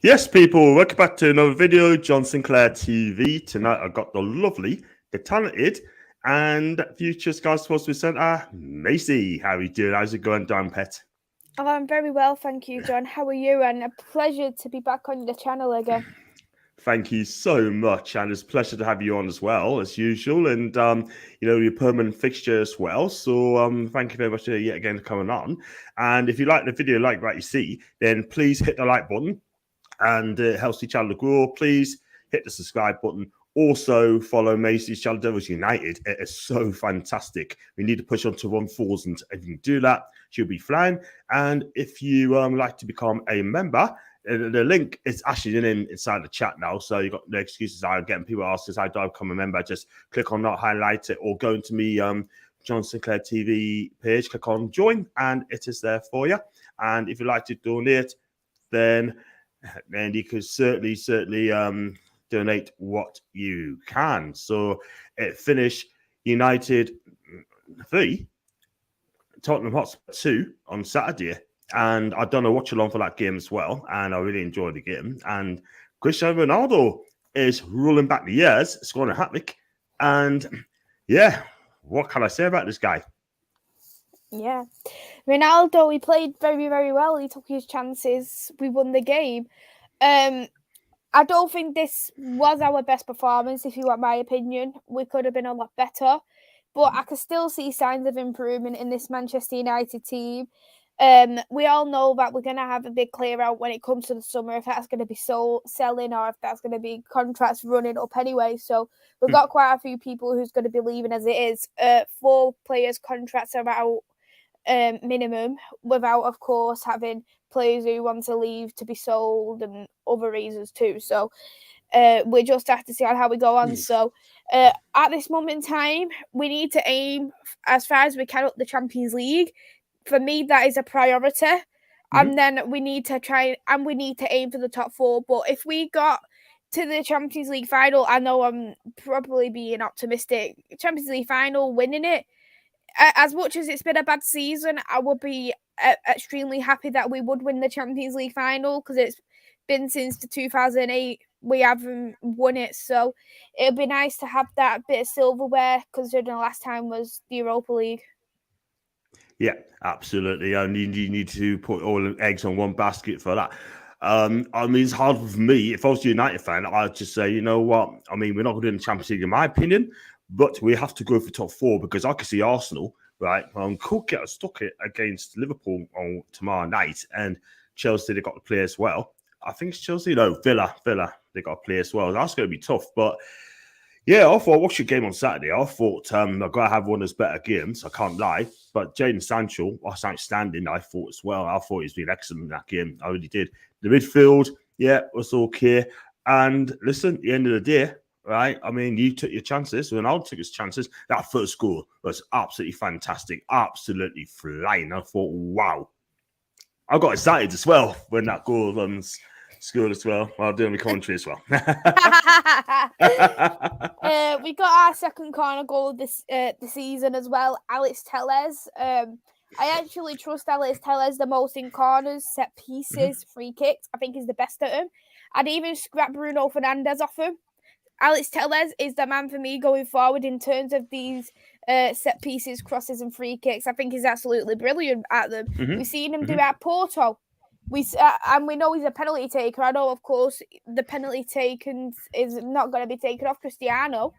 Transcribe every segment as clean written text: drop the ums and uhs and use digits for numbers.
Yes, people, welcome back to another video, John Sinclair TV. Tonight I got the lovely, the talented, and future Sky Sports presenter, Maisy. How are you doing? How's it going, Dan Pet? Oh, I'm very well, thank you, John. How are you? And a pleasure to be back on the channel again. Thank you so much, and it's a pleasure to have you on as well, as usual, and you're permanent fixture as well. So thank you very much yet again for coming on. And if you like the video, like what you see, then please hit the like button, and it helps the channel to grow. Please hit the subscribe button. Also, follow Maisy's channel, Devils United. It is so fantastic. We need to push on to 1,000. If you can do that, she'll be flying. And if you like to become a member, the link is actually inside the chat now. So you've got no excuses. I'm getting people asking, how do I become a member? Just click on that, highlight it, or go into me, John Sinclair TV page, click on join, and it is there for you. And if you'd like to donate, then you can certainly donate what you can. So it finished United 3, Tottenham Hotspur 2 on Saturday, and I've done a watch along for that game as well, and I really enjoyed the game. And Cristiano Ronaldo is rolling back the years, scoring a hat-trick, and yeah, what can I say about this guy? Yeah, Ronaldo, he played very, very well. He took his chances. We won the game. I don't think this was our best performance, if you want my opinion. We could have been a lot better, but I can still see signs of improvement in this Manchester United team. We all know that we're going to have a big clear out when it comes to the summer, if that's going to be selling or if that's going to be contracts running up anyway. So we've got quite a few people who's going to be leaving as it is. 4 players' contracts are out minimum, without, of course, having players who want to leave to be sold and other reasons too. So we just have to see how we go on. So at this moment in time, we need to aim as far as we can up the Champions League. For me, that is a priority. And then we need to aim for the top 4. But if we got to the Champions League final, I know I'm probably being optimistic, Champions League final, winning it, as much as it's been a bad season, I would be extremely happy that we would win the Champions League final, because it's been since the 2008 we haven't won it. So it'd be nice to have that bit of silverware, considering the last time was the Europa League. Yeah, absolutely. And you need to put all the eggs on one basket for that. I mean, it's hard for me. If I was a United fan, I'd just say, you know what? I mean, we're not going to do the Champions League, in my opinion, but we have to go for top 4, because I can see Arsenal, right, could get stuck against Liverpool on tomorrow night, and Chelsea, they got to play as well. I think it's Chelsea. No, Villa, they got to play as well. That's going to be tough, but yeah, I thought I watched the game on Saturday. I thought I've got to have one of those better games. I can't lie. But Jadon Sancho was outstanding, I thought, as well. I thought he's been excellent in that game. I really did. The midfield, yeah, was okay. And listen, at the end of the day, right, I mean, you took your chances. Ronaldo took his chances. That first goal was absolutely fantastic. Absolutely flying. I thought, wow. I got excited as well when that goal scored as well while doing the commentary as well. We got our second corner goal this season as well. Alex Telles. I actually trust Alex Telles the most in corners, set pieces, free kicks. I think he's the best at them. I'd even scrap Bruno Fernandes off him. Alex Telles is the man for me going forward in terms of these set pieces, crosses, and free kicks. I think he's absolutely brilliant at them. We've seen him do it at Porto. And we know he's a penalty taker. I know, of course, the penalty taken is not going to be taken off Cristiano,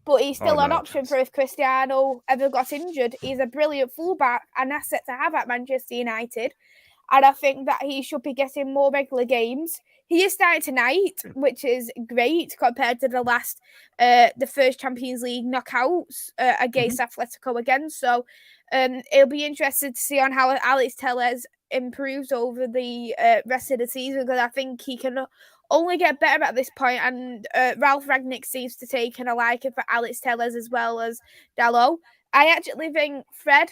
but he's still an option for if Cristiano ever got injured. He's a brilliant fullback, an asset to have at Manchester United. And I think that he should be getting more regular games. He is starting tonight, which is great compared to the first Champions League knockouts against Atletico again. So it'll be interesting to see on how Alex Telles improves over the rest of the season, because I think he can only get better at this point. And Ralph Rangnick seems to take a liking for Alex Telles as well as Dalot. I actually think Fred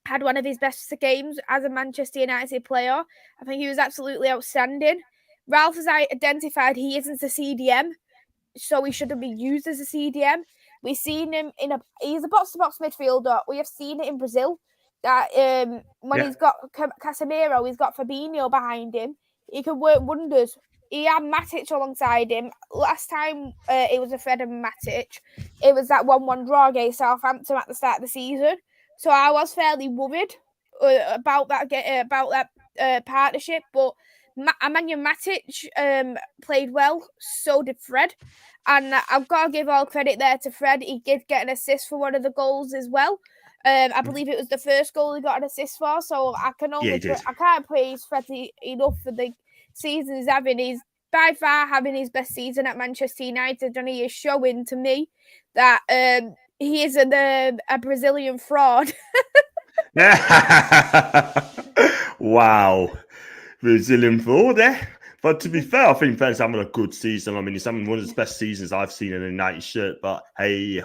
had one of his best games as a Manchester United player. I think he was absolutely outstanding. Ralph has identified he isn't a CDM, so he shouldn't be used as a CDM. We've seen him he's a box-to-box midfielder. We have seen it in Brazil, that when he's got Casemiro, he's got Fabinho behind him. He can work wonders. he had Matic alongside him. Last time it was a Fred and Matic, it was that 1-1 draw against Southampton at the start of the season. So I was fairly worried about that partnership. But Emmanuel Matic played well. So did Fred. And I've got to give all credit there to Fred. He did get an assist for one of the goals as well. I believe it was the first goal he got an assist for. So I can't praise Fred enough for the season he's having. He's by far having his best season at Manchester United, and he is showing to me that he is a Brazilian fraud. Wow. Brazilian fraud, eh? But to be fair, I think Fred's having a good season. I mean, he's having one of the best seasons I've seen in a United shirt. But hey,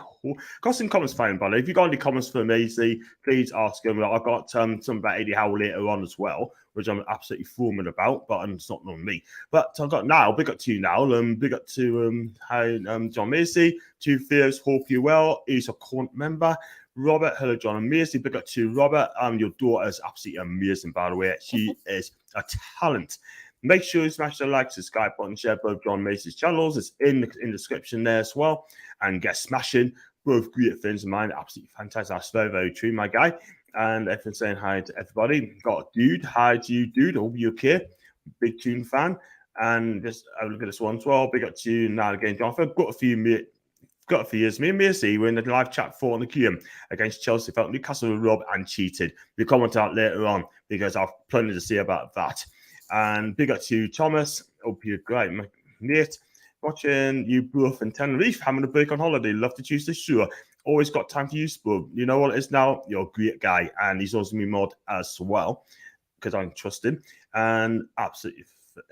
got some comments for him, buddy. If you got any comments for Maisy, please ask him. I've got some about Eddie Howe later on as well, which I'm absolutely fuming about, but it's not on me. But I've got Niall. Big up to you, Niall. Big up to John Maisy. To Fears, hope you well. He's a current member. Robert, hello, John and Maisy. Big up to Robert. Your daughter is absolutely amazing, by the way. She is a talent. Make sure you smash the like, subscribe button, share both John Macy's channels. It's in the description there as well. And get smashing. Both great friends of mine. Absolutely fantastic. That's very, very true, my guy. And everyone saying hi to everybody. Got a dude. Hi to you, dude. I hope you're okay. Big Toon fan. And just have a look at this one as well. Big up to you now again, John. I've got a few years. Me and Macy were in the live chat for the game against Chelsea. Felt Newcastle were robbed and cheated. We comment out later on because I've plenty to say about that. And big up to you, Thomas. Hope you're great, mate. Watching you both in Tenerife, having a break on holiday. Love to choose the show. Always got time for you, Spub. You know what it is now? You're a great guy. And he's also me mod as well because I trust him. And absolutely,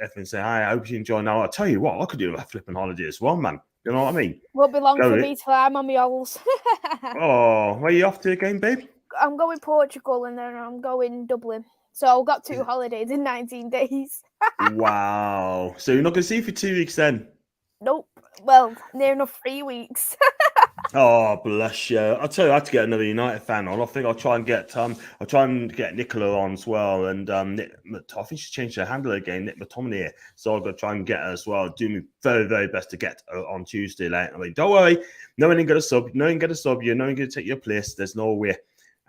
everyone say hi. I hope you enjoy now. I'll tell you what, I could do a flipping holiday as well, man. You know what I mean? Won't be long for me till I'm on my owls. Oh, where are you off to again, babe? I'm going Portugal and then I'm going Dublin. So I've got 2 holidays in 19 days. Wow. So you're not going to see you for 2 weeks then? Nope. Well, near enough 3 weeks. Oh, bless you. I'll tell you, I had to get another United fan on. I think I'll try and get Nicola on as well. And I think she's changed her handle again, Nick McTominay. So I've got to try and get her as well. Do my very, very best to get her on Tuesday. Like, I mean, don't worry. No one ain't going to sub. No one ain't going to sub you. No one going to take your place. There's no way.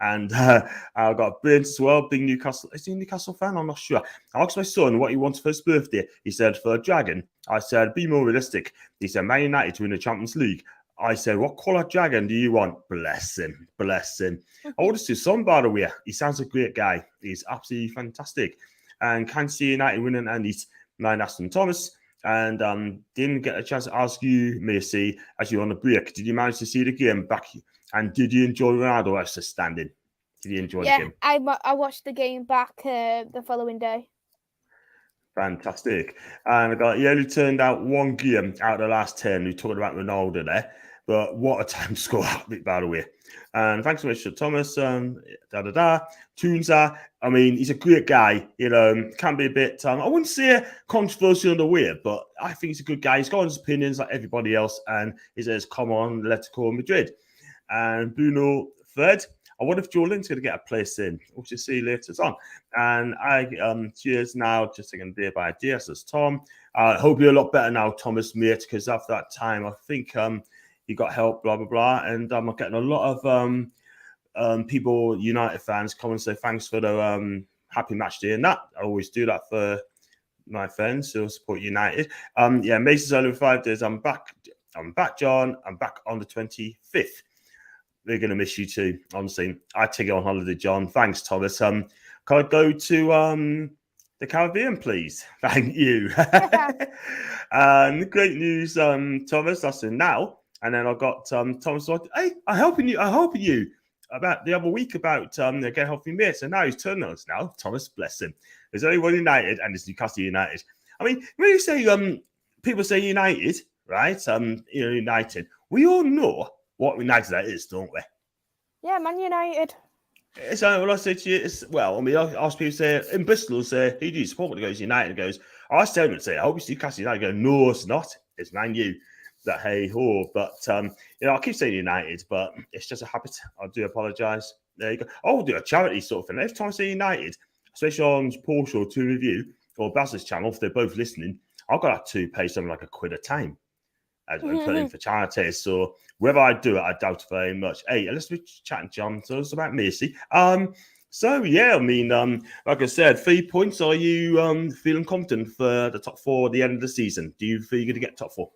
And I've got Burns as well, big Newcastle. Is he a Newcastle fan? I'm not sure. I asked my son what he wants for his birthday. He said, for a dragon. I said, be more realistic. He said, Man United to win the Champions League. I said, what colour dragon do you want? Bless him. Bless him. I want to see son, by the way. He sounds a great guy. He's absolutely fantastic. And can see United winning, and he's nine Aston Thomas. And didn't get a chance to ask you, Macy, as you're on the break. Did you manage to see the game back? And did you enjoy Ronaldo as a standing? Did you enjoy the game? Yeah, I watched the game back the following day. Fantastic. And he only turned out one game out of the last 10. We talked about Ronaldo there. But what a time score, by the way. And thanks so much to Thomas. Toon's I mean, he's a great guy. You know, can be a bit, I wouldn't say controversial in the way, but I think he's a good guy. He's got his opinions like everybody else. And he says, come on, let's call Madrid. And Bruno Fred, I wonder if Joe Lynn's going to get a place in. We'll just see later on. And I cheers now, just taking day by day, says Tom. I hope you're a lot better now, Thomas, mate, because after that time, I think you got help, blah, blah, blah. And I'm getting a lot of people, United fans, come and say thanks for the happy match day and that. I always do that for my friends who support United. Yeah, Mason's only 5 days. I'm back, John. I'm back on the 25th. We're going to miss you too, honestly. I take you on holiday, John. Thanks, Thomas. Can I go to the Caribbean, please? Thank you. And great news, Thomas. That's in now. And then I got Thomas. Hey, I'm helping you about the other week about get helping me. So now he's turning on us now. Thomas, bless him. There's only one United, and it's Newcastle United. I mean, when you say people say United, right? United. We all know what United that is, don't we? Yeah, Man United. So when I say to you, I ask people say in Bristol, say, who do you support? When it goes United, goes, I tell them and say, I hope it's Newcastle United. Go, no, it's not. It's Man U. That hey ho, but I keep saying United, but it's just a habit. I do apologise. There you go. I'll do a charity sort of thing. Every time I say United, especially on Porsche or Toon Review or Baz's channel, if they're both listening, I've got to pay something like £1 a time as and put in for charity. So whether I do it, I doubt very much. Hey, let's be chatting, John. So it's about Maisy. So yeah, I mean, like I said, 3 points. Are you feeling confident for the top four at the end of the season? Do you feel you're going to get top four?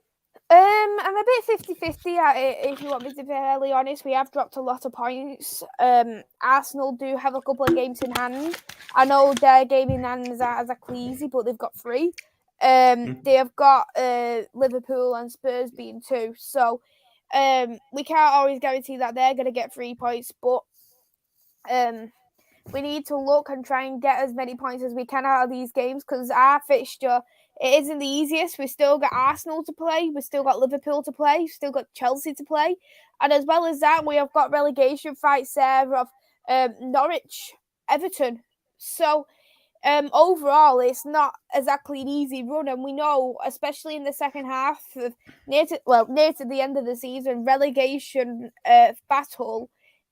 I'm a bit 50-50 at it, if you want me to be fairly honest. We have dropped a lot of points. Arsenal do have a couple of games in hand. I know their game in hand is exactly easy, but they've got 3. They have got Liverpool and Spurs being 2. So we can't always guarantee that they're going to get 3 points, but we need to look and try and get as many points as we can out of these games, because our fixture, it isn't the easiest. We've still got Arsenal to play. We've still got Liverpool to play. We've still got Chelsea to play. And as well as that, we have got relegation fights there of Norwich, Everton. So overall, it's not exactly an easy run. And we know, especially in the second half, near to the end of the season, relegation battle,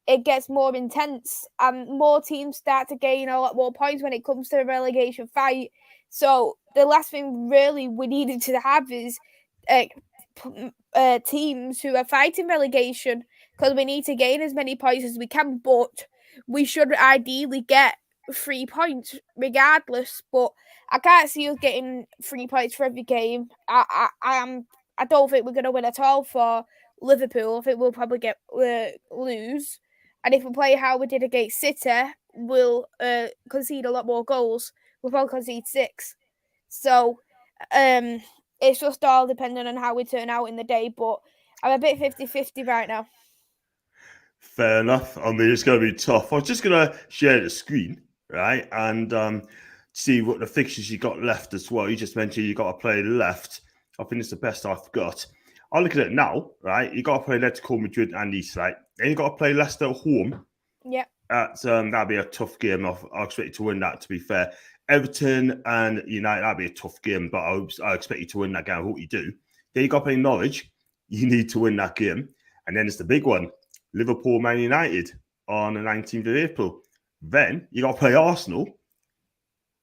it gets more intense and more teams start to gain a lot more points when it comes to the relegation fight. So the last thing really we needed to have is teams who are fighting relegation, because we need to gain as many points as we can, but we should ideally get 3 points regardless. But I can't see us getting 3 points for every game. I don't think we're going to win at all for Liverpool. I think we'll probably lose. And if we play how we did against City, we'll concede a lot more goals. We'll probably concede 6. So it's just all dependent on how we turn out in the day. But I'm a bit 50-50 right now. Fair enough. I mean, it's going to be tough. I was just going to share the screen, right? And see what the fixtures you got left as well. You just mentioned you got to play left. I think it's the best I've got. I look at it now, right? You got to play Atletico Madrid and East, right? Then you got to play Leicester at home. Yeah. That'd be a tough game. I expect you to win that, to be fair. Everton and United, that'd be a tough game, but I expect you to win that game. I hope you do. Then you got to play Norwich. You need to win that game. And then it's the big one, Liverpool, Man United on the 19th of April. Then you got to play Arsenal.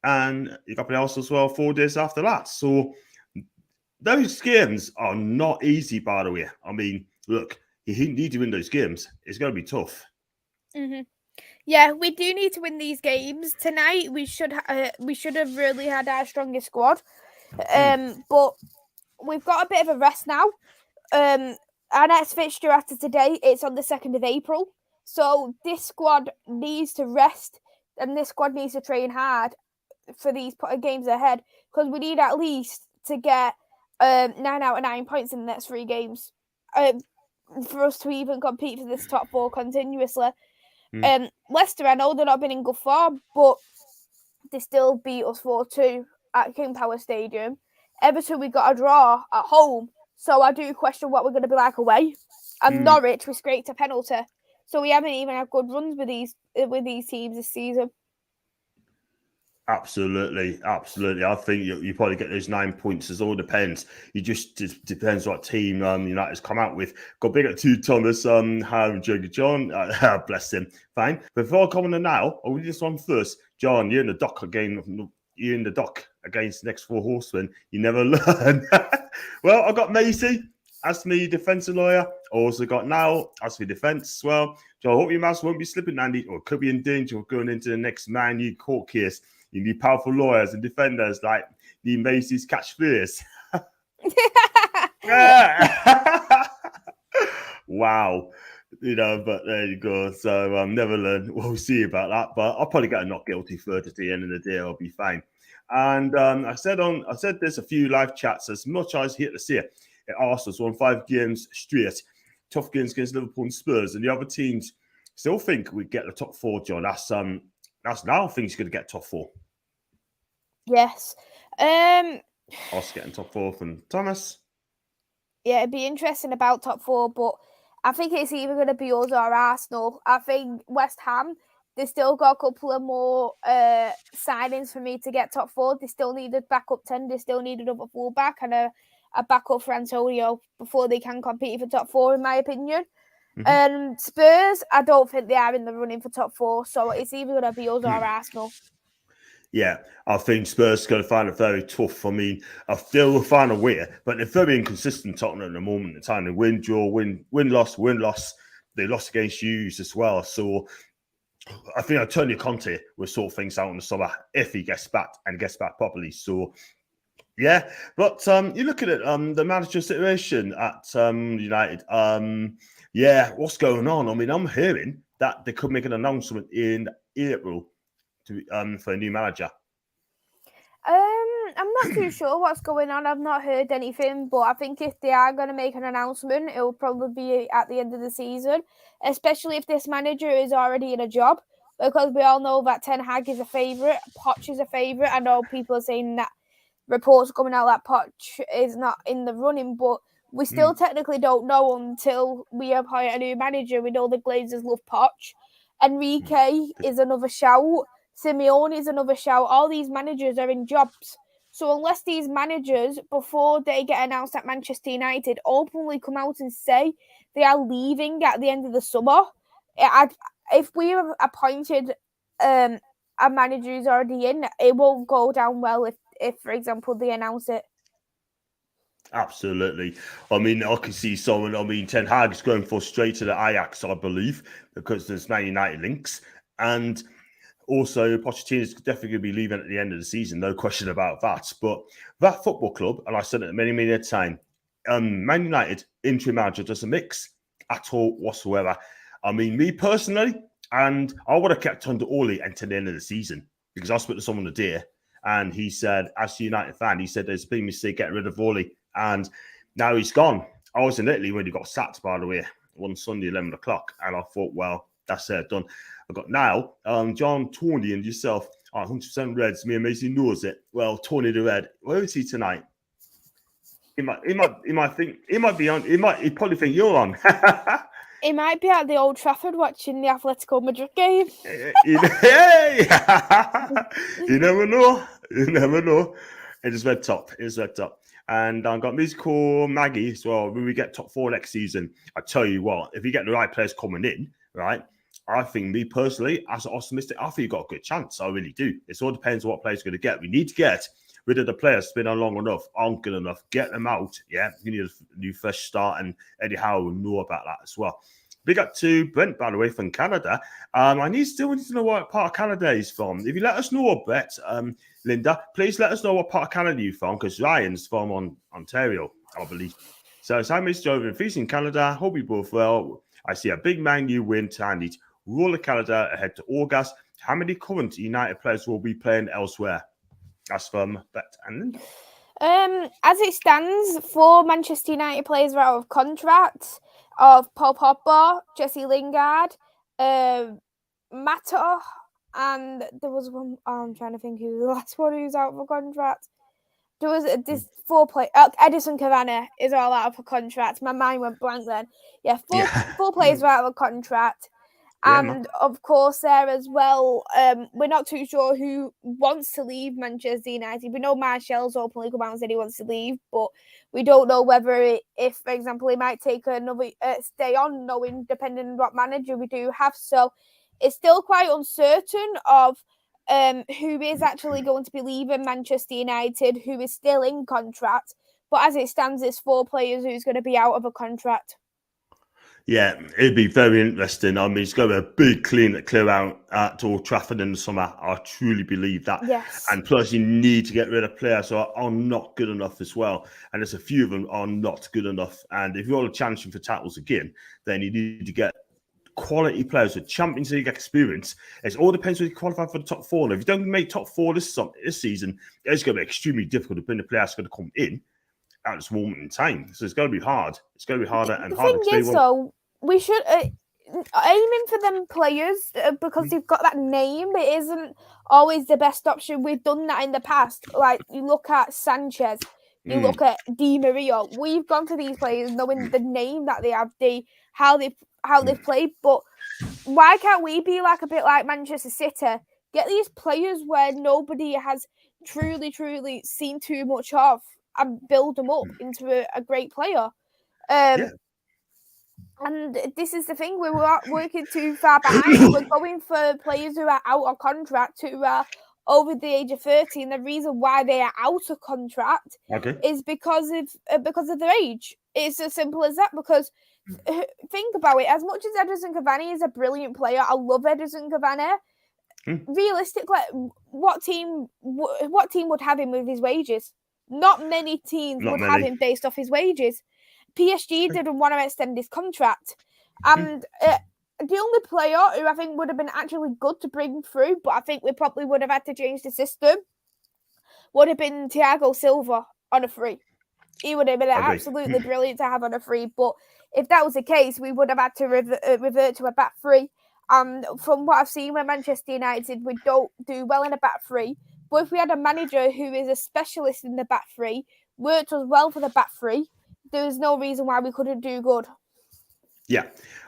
And you got to play Arsenal as well 4 days after that. So those games are not easy, by the way. I mean, look, you need to win those games. It's going to be tough. Mm-hmm. Yeah, we do need to win these games tonight. We should have really had our strongest squad, but we've got a bit of a rest now. Our next fixture after today, it's on the 2nd of April. So this squad needs to rest, and this squad needs to train hard for these games ahead, because we need at least to get 9 out of 9 points in the next 3 games for us to even compete for this top 4 continuously. Leicester, I know they're not been in good form, but they still beat us 4-2 at King Power Stadium. Everton, we got a draw at home, so I do question what we're going to be like away. And Norwich, we scraped a penalty, so we haven't even had good runs with these teams this season. Absolutely. I think you probably get those 9 points. It all depends. It just depends what team United's come out with. Got big at 2 Thomas, Jogger John. Bless him. Fine. Before I come on now, I'll read this one first. John, you're in the dock again. You're in the dock against the next 4 horsemen. You never learn. Well, I got Maisy as me defensive lawyer. I also got now as me defense as well. John, I hope your mouse won't be slipping, Andy, or could be in danger of going into the next Man U court case. You need powerful lawyers and defenders like the Maisy's catch fears. Wow. But there you go. So never learn. We'll see about that. But I'll probably get a not guilty verdict at the end of the day. I'll be fine. And I said there's a few live chats. As much as I hate to see it, Arsenal's won 5 games straight. Tough games against Liverpool and Spurs. And the other teams still think we'd get the top 4, John. That's now I think he's going to get top 4. Yes. Us getting top 4 from Thomas. Yeah, it'd be interesting about top 4, but I think it's either going to be us or Arsenal. I think West Ham, they still got a couple of more signings for me to get top 4. They still needed backup 10. They still need another fullback and a backup for Antonio before they can compete for top 4, in my opinion. Spurs, I don't think they are in the running for top 4, so it's either going to be us or Arsenal. Yeah, I think Spurs are going to find it very tough. I mean, they will find a way, but they're very inconsistent. Tottenham at the moment in time. They win, draw, win, loss, win, loss. They lost against Hughes as well. So I think Antonio Conte will sort things out in the summer if he gets back and gets back properly. So yeah, but you look at it, the manager situation at United. Yeah, what's going on? I mean, I'm hearing that they could make an announcement in April for a new manager. I'm not too sure what's going on. I've not heard anything, but I think if they are going to make an announcement, it will probably be at the end of the season, especially if this manager is already in a job, because we all know that Ten Hag is a favourite, Poch is a favourite. I know people are saying that reports coming out that Poch is not in the running, but we still technically don't know until we appoint a new manager. We know the Glazers love Poch. Enrique is another shout. Simeone is another shout. All these managers are in jobs. So unless these managers, before they get announced at Manchester United, openly come out and say they are leaving at the end of the summer, if we have appointed a manager who's already in, it won't go down well if, for example, they announce it. Absolutely. I mean, I can see someone. I mean, Ten Hag is going for straight to the Ajax, I believe, because there's Man United links, and also Pochettino is definitely going to be leaving at the end of the season, no question about that. But that football club, and I said it many a time, Man United interim manager doesn't mix at all whatsoever. I mean, me personally, and I would have kept under Orly until the end of the season because I spoke to someone today, and he said, as a United fan, he said there's been a mistake getting rid of Orly. And now he's gone. I was in Italy when he got sacked, by the way, one Sunday, 11 o'clock. And I thought, well, that's it, done. I've got now John, Tony, and yourself are 100% Reds. Me and Maisy knows it. Well, Tony the Red, where is he tonight? He might think, he might be on, he'd probably think you're on. He might be at the Old Trafford watching the Atletico Madrid game. You never know. You never know. It is red top. It is red top. And I've got musical Maggie as well. When we get top 4 next season, I tell you what, if you get the right players coming in, right, I think me personally, as an optimistic, I think you've got a good chance. I really do. It all depends on what players you're going to get. We need to get rid of the players that's been on long enough, aren't good enough. Get them out. Yeah, you need a new fresh start, and Eddie Howe will know about that as well. Big up to Brent, by the way, from Canada. I still need to know what part of Canada he's from. If you let us know a bit, Linda, please let us know what part of Canada you're from, because Ryan's from Ontario, I believe. So, hi, Mr. Joven. If he's in Canada, hope you both well. I see a big Man U win tonight. Roll of Canada ahead to August. How many current United players will be playing elsewhere? That's from Bet and Linda. As it stands, 4 Manchester United players are out of contract. Of Paul Pogba, Jesse Lingard, Mato, and there was one. I'm trying to think who the last one who's out of a contract. There was this 4 players. Edison Cavani is all out of a contract. My mind went blank then. Yeah, 4 players are out of a contract. And of course, there as well, we're not too sure who wants to leave Manchester United. We know Martial's openly come out and said he wants to leave, but we don't know whether, if, for example, he might take another stay on, knowing depending on what manager we do have. So it's still quite uncertain of who is actually going to be leaving Manchester United, who is still in contract. But as it stands, it's 4 players who's going to be out of a contract. Yeah, it'd be very interesting. I mean, it's going to be a big clear out at Old Trafford in the summer. I truly believe that. Yes. And plus, you need to get rid of players who are not good enough as well. And there's a few of them are not good enough. And if you're challenging for titles again, then you need to get quality players with Champions League experience. It all depends when you qualify for the top 4. If you don't make top 4 this season, it's going to be extremely difficult to bring the players going to come in at this moment in time. So it's going to be hard. It's going to be harder and harder. The thing is, though, we should aiming for them players because they've got that name. It isn't always the best option. We've done that in the past. Like, you look at Sanchez, you look at Di Maria. We've gone for these players knowing the name that they have, how they've played. But why can't we be like a bit like Manchester City? Get these players where nobody has truly seen too much of and build them up into a great player. And this is the thing, we were working too far behind. We're going for players who are out of contract, who are over the age of 30, and the reason why they are out of contract is because of their age. It's as simple as that. Because think about it, as much as Edison Cavani is a brilliant player, I love Edison Cavani. Realistically, what team would have him with his wages? Not many teams have him based off his wages. PSG didn't want to extend his contract, and the only player who I think would have been actually good to bring through, but I think we probably would have had to change the system, would have been Thiago Silva on a free. He would have been absolutely brilliant to have on a free. But if that was the case, we would have had to revert to a back three. And from what I've seen with Manchester United, we don't do well in a back three. But if we had a manager who is a specialist in the back three, worked us well for the back three, there's no reason why we couldn't do good. Yeah,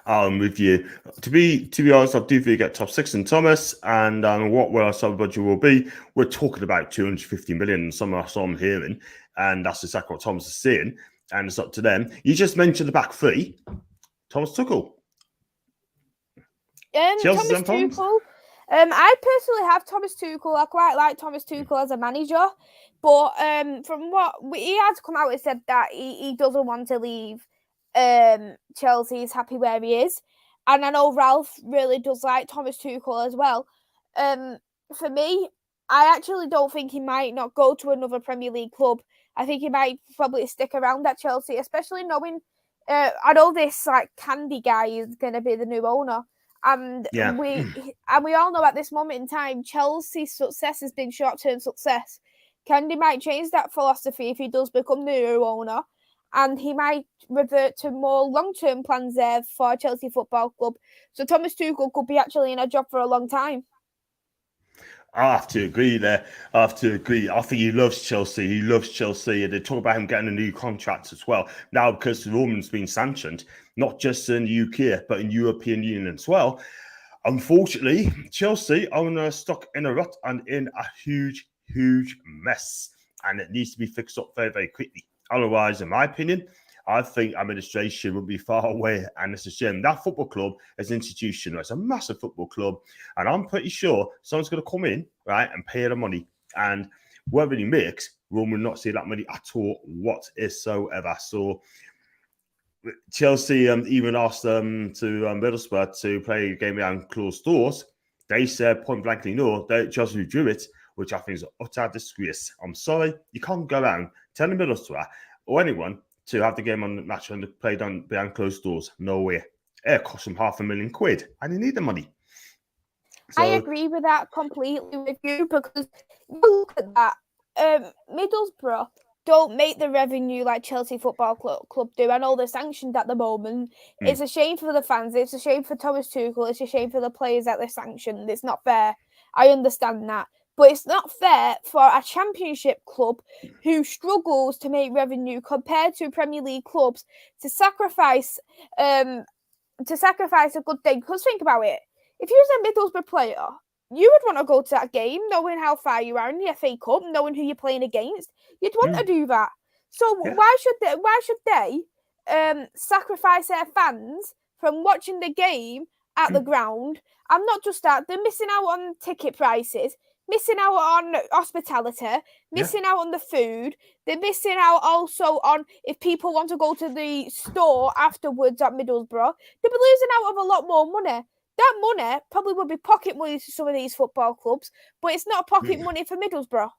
with you. To be honest, I do think you get top six in Thomas, and what our sub budget will be. We're talking about 250 million. Some I'm hearing, and that's exactly what Thomas is saying, and it's up to them. You just mentioned the back three. Thomas Tuchel. Thomas Tuchel. I personally have Thomas Tuchel. I quite like Thomas Tuchel as a manager, but from what he has come out and said that he doesn't want to leave. Chelsea is happy where he is, and I know Ralph really does like Thomas Tuchel as well. For me, I actually don't think he might not go to another Premier League club. I think he might probably stick around at Chelsea, especially knowing I know this like Candy guy is going to be the new owner, and we all know at this moment in time Chelsea's success has been short-term success. Candy might change that philosophy if he does become the new owner. And he might revert to more long-term plans there for Chelsea Football Club. So Thomas Tuchel could be actually in a job for a long time. I have to agree there. I think he loves Chelsea. He loves Chelsea. And they talk about him getting a new contract as well. Now, because the Roman's been sanctioned, not just in the UK, but in European Union as well. Unfortunately, Chelsea are stuck in a rut and in a huge, huge mess. And it needs to be fixed up very, very quickly. Otherwise, in my opinion, I think administration would be far away, and it's a shame. That football club is an institution. It's a massive football club, and I'm pretty sure someone's going to come in, right, and pay the money. And whatever he makes, Rome will not see that money at all whatsoever. So Chelsea even asked them to Middlesbrough to play a game behind closed doors. They said point blankly no. They just withdrew it, which I think is an utter disgrace. I'm sorry, you can't go around telling Middlesbrough or anyone to have the game on the match and play down behind closed doors. No way. It cost them £500,000 and they need the money. So, I agree with that completely with you, because you look at that. Middlesbrough don't make the revenue like Chelsea Football Club do. I know they're sanctioned at the moment. It's a shame for the fans. It's a shame for Thomas Tuchel. It's a shame for the players that they're sanctioned. It's not fair. I understand that. But it's not fair for a championship club who struggles to make revenue compared to Premier League clubs to sacrifice a good thing. Because think about it. If you was a Middlesbrough player, you would want to go to that game knowing how far you are in the FA Cup, knowing who you're playing against. You'd want to do that. So why should they sacrifice their fans from watching the game at the ground? And not just that, they're missing out on ticket prices, missing out on hospitality, missing out on the food. They're missing out also on if people want to go to the store afterwards at Middlesbrough. They'll be losing out of a lot more money. That money probably would be pocket money to some of these football clubs, but it's not pocket money for Middlesbrough.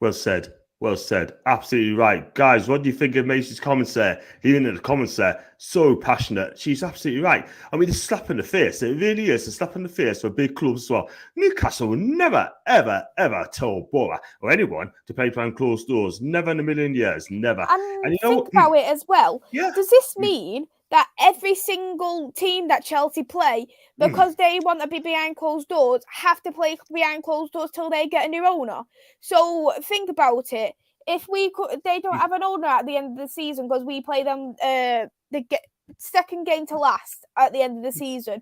Well said. Well said. Absolutely right. Guys, what do you think of Maisy's comments there? Even in the comments there, so passionate. She's absolutely right. I mean, it's a slap in the face. It really is a slap in the face for big clubs as well. Newcastle will never, ever, ever tell Borough or anyone to play behind closed doors. Never in a million years. Never. And you know, think about it as well. Yeah. Does this mean that every single team that Chelsea play, because they want to be behind closed doors, have to play behind closed doors till they get a new owner? So think about it. If they don't have an owner at the end of the season because we play them second game to last at the end of the season,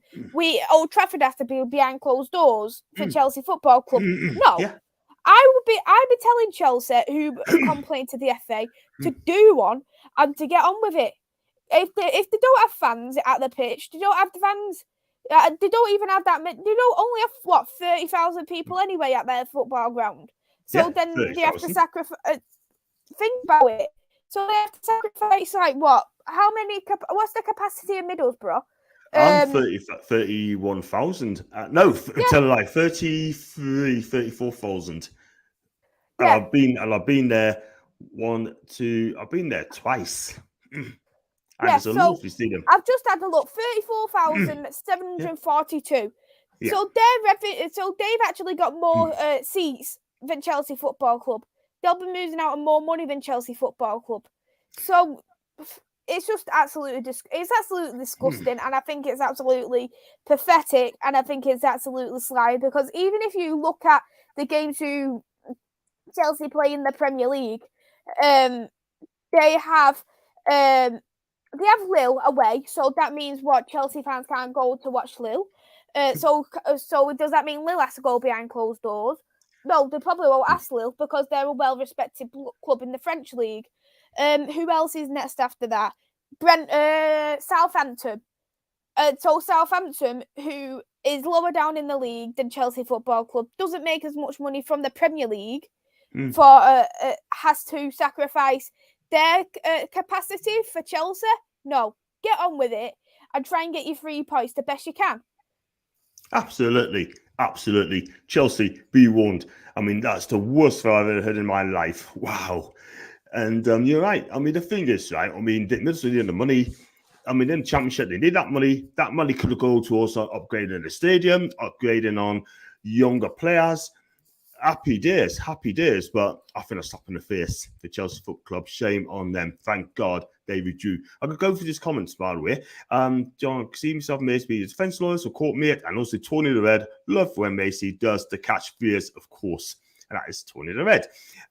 Old Trafford has to be behind closed doors for Chelsea Football Club. No. Yeah. I'd be telling Chelsea, who complained to the FA, to do one and to get on with it. If they don't have fans at the pitch, they don't have the fans. They don't even have that many. They don't only have, what, 30,000 people anyway at their football ground. So then 30, they have to sacrifice. Think about it. So they have to sacrifice, like, what? How many? What's the capacity of Middlesbrough? 31,000. No, tell a lie, 34,000. Yeah. I've been there I've been there twice. And it's a lovely stadium. I've just had a look, 34,742. Yeah. So they've actually got more seats than Chelsea Football Club. They'll be losing out on more money than Chelsea Football Club. So it's just absolutely disgusting, and I think it's absolutely pathetic, and I think it's absolutely sly, because even if you look at the games who Chelsea play in the Premier League, they have Lille away, so that means what, Chelsea fans can't go to watch Lille. So does that mean Lille has to go behind closed doors? No, they probably won't ask Lille, because they're a well-respected club in the French league. Who else is next after that? Southampton. So Southampton, who is lower down in the league than Chelsea Football Club, doesn't make as much money from the Premier League, has to sacrifice their capacity for Chelsea. No, get on with it and try and get your 3 points the best you can. Absolutely. Chelsea, be warned. I mean, that's the worst thing I've ever heard in my life. Wow. And you're right. I mean, the thing is, right, I mean, Middlesbrough need the money. I mean, in the Championship, they need that money. That money could have gone to also upgrading the stadium, upgrading on younger players. Happy days. But I think I slap in the face for Chelsea Football Club. Shame on them. Thank God they withdrew. I could go through these comments, by the way. John, see himself, Maisy, his defence lawyers for court mate, and also Tony the Red. Love when Maisy does the catch fears, of course. And that is Tony the Red.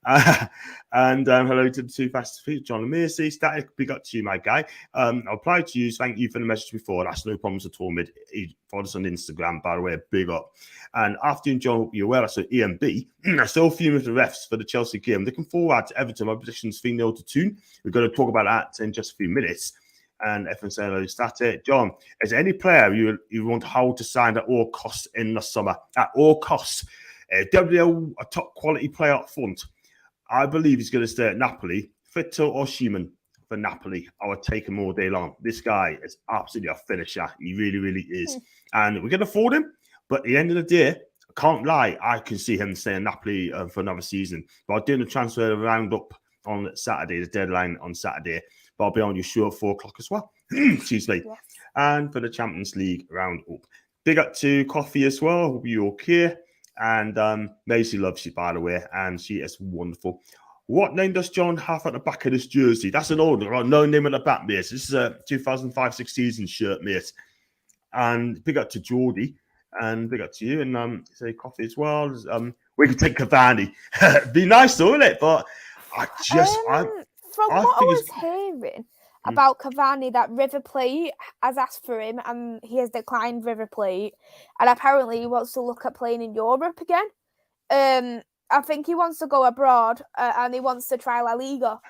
And hello to the two fastest feet, John and Maisy. Static, big up to you, my guy. I replied to you. Thank you for the message before. That's no problems at all, mid. He followed us on Instagram, by the way. Big up. And after you, John, hope you're well. I saw EMB. I still fuming with the refs for the Chelsea game. Looking forward to Everton. My prediction's 3-0 to Toon. We're going to talk about that in just a few minutes. And everyone saying hello, Static. John, is there any player you want Hull to sign at all costs in the summer? At all costs. WL, a top quality player up front. I believe he's going to stay at Napoli. Fito or Schumann for Napoli. I would take him all day long. This guy is absolutely a finisher. He really, really is. And we can afford him. But at the end of the day, I can't lie. I can see him staying at Napoli for another season. But I'm doing the transfer roundup on Saturday, the deadline on Saturday. But I'll be on your show at 4 o'clock as well. Excuse me. Yes. And for the Champions League roundup. Big up to Coffee as well. Hope you're okay. And Maisy loves you, by the way, and she is wonderful. What name does John have at the back of this jersey? That's an order, right? No name at the back, mate. This is a 2005-6 season shirt, mate. And big up to Geordie, and big up to you, and say Coffee as well. We could take Cavani. Be nice, though, wouldn't it? But I was hearing about Cavani, that River Plate has asked for him and he has declined River Plate, and apparently he wants to look at playing in Europe again. I think he wants to go abroad and he wants to try La Liga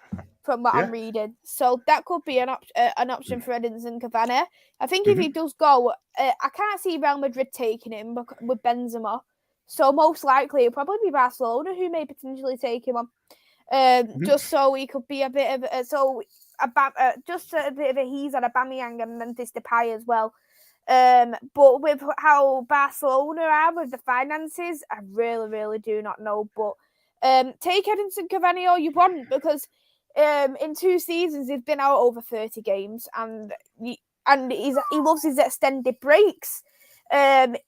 from what I'm reading. So that could be an option for Edinson Cavani. I think if he does go, I can't see Real Madrid taking him with Benzema. So most likely it'll probably be Barcelona who may potentially take him on. Just so he could be a bit of just a bit of a he's on Aubameyang and Memphis Depay as well. But with how Barcelona are with the finances, I really, really do not know. But take Edinson Cavani all you want, because in 2 seasons he's been out over 30 games, and he loves his extended breaks. We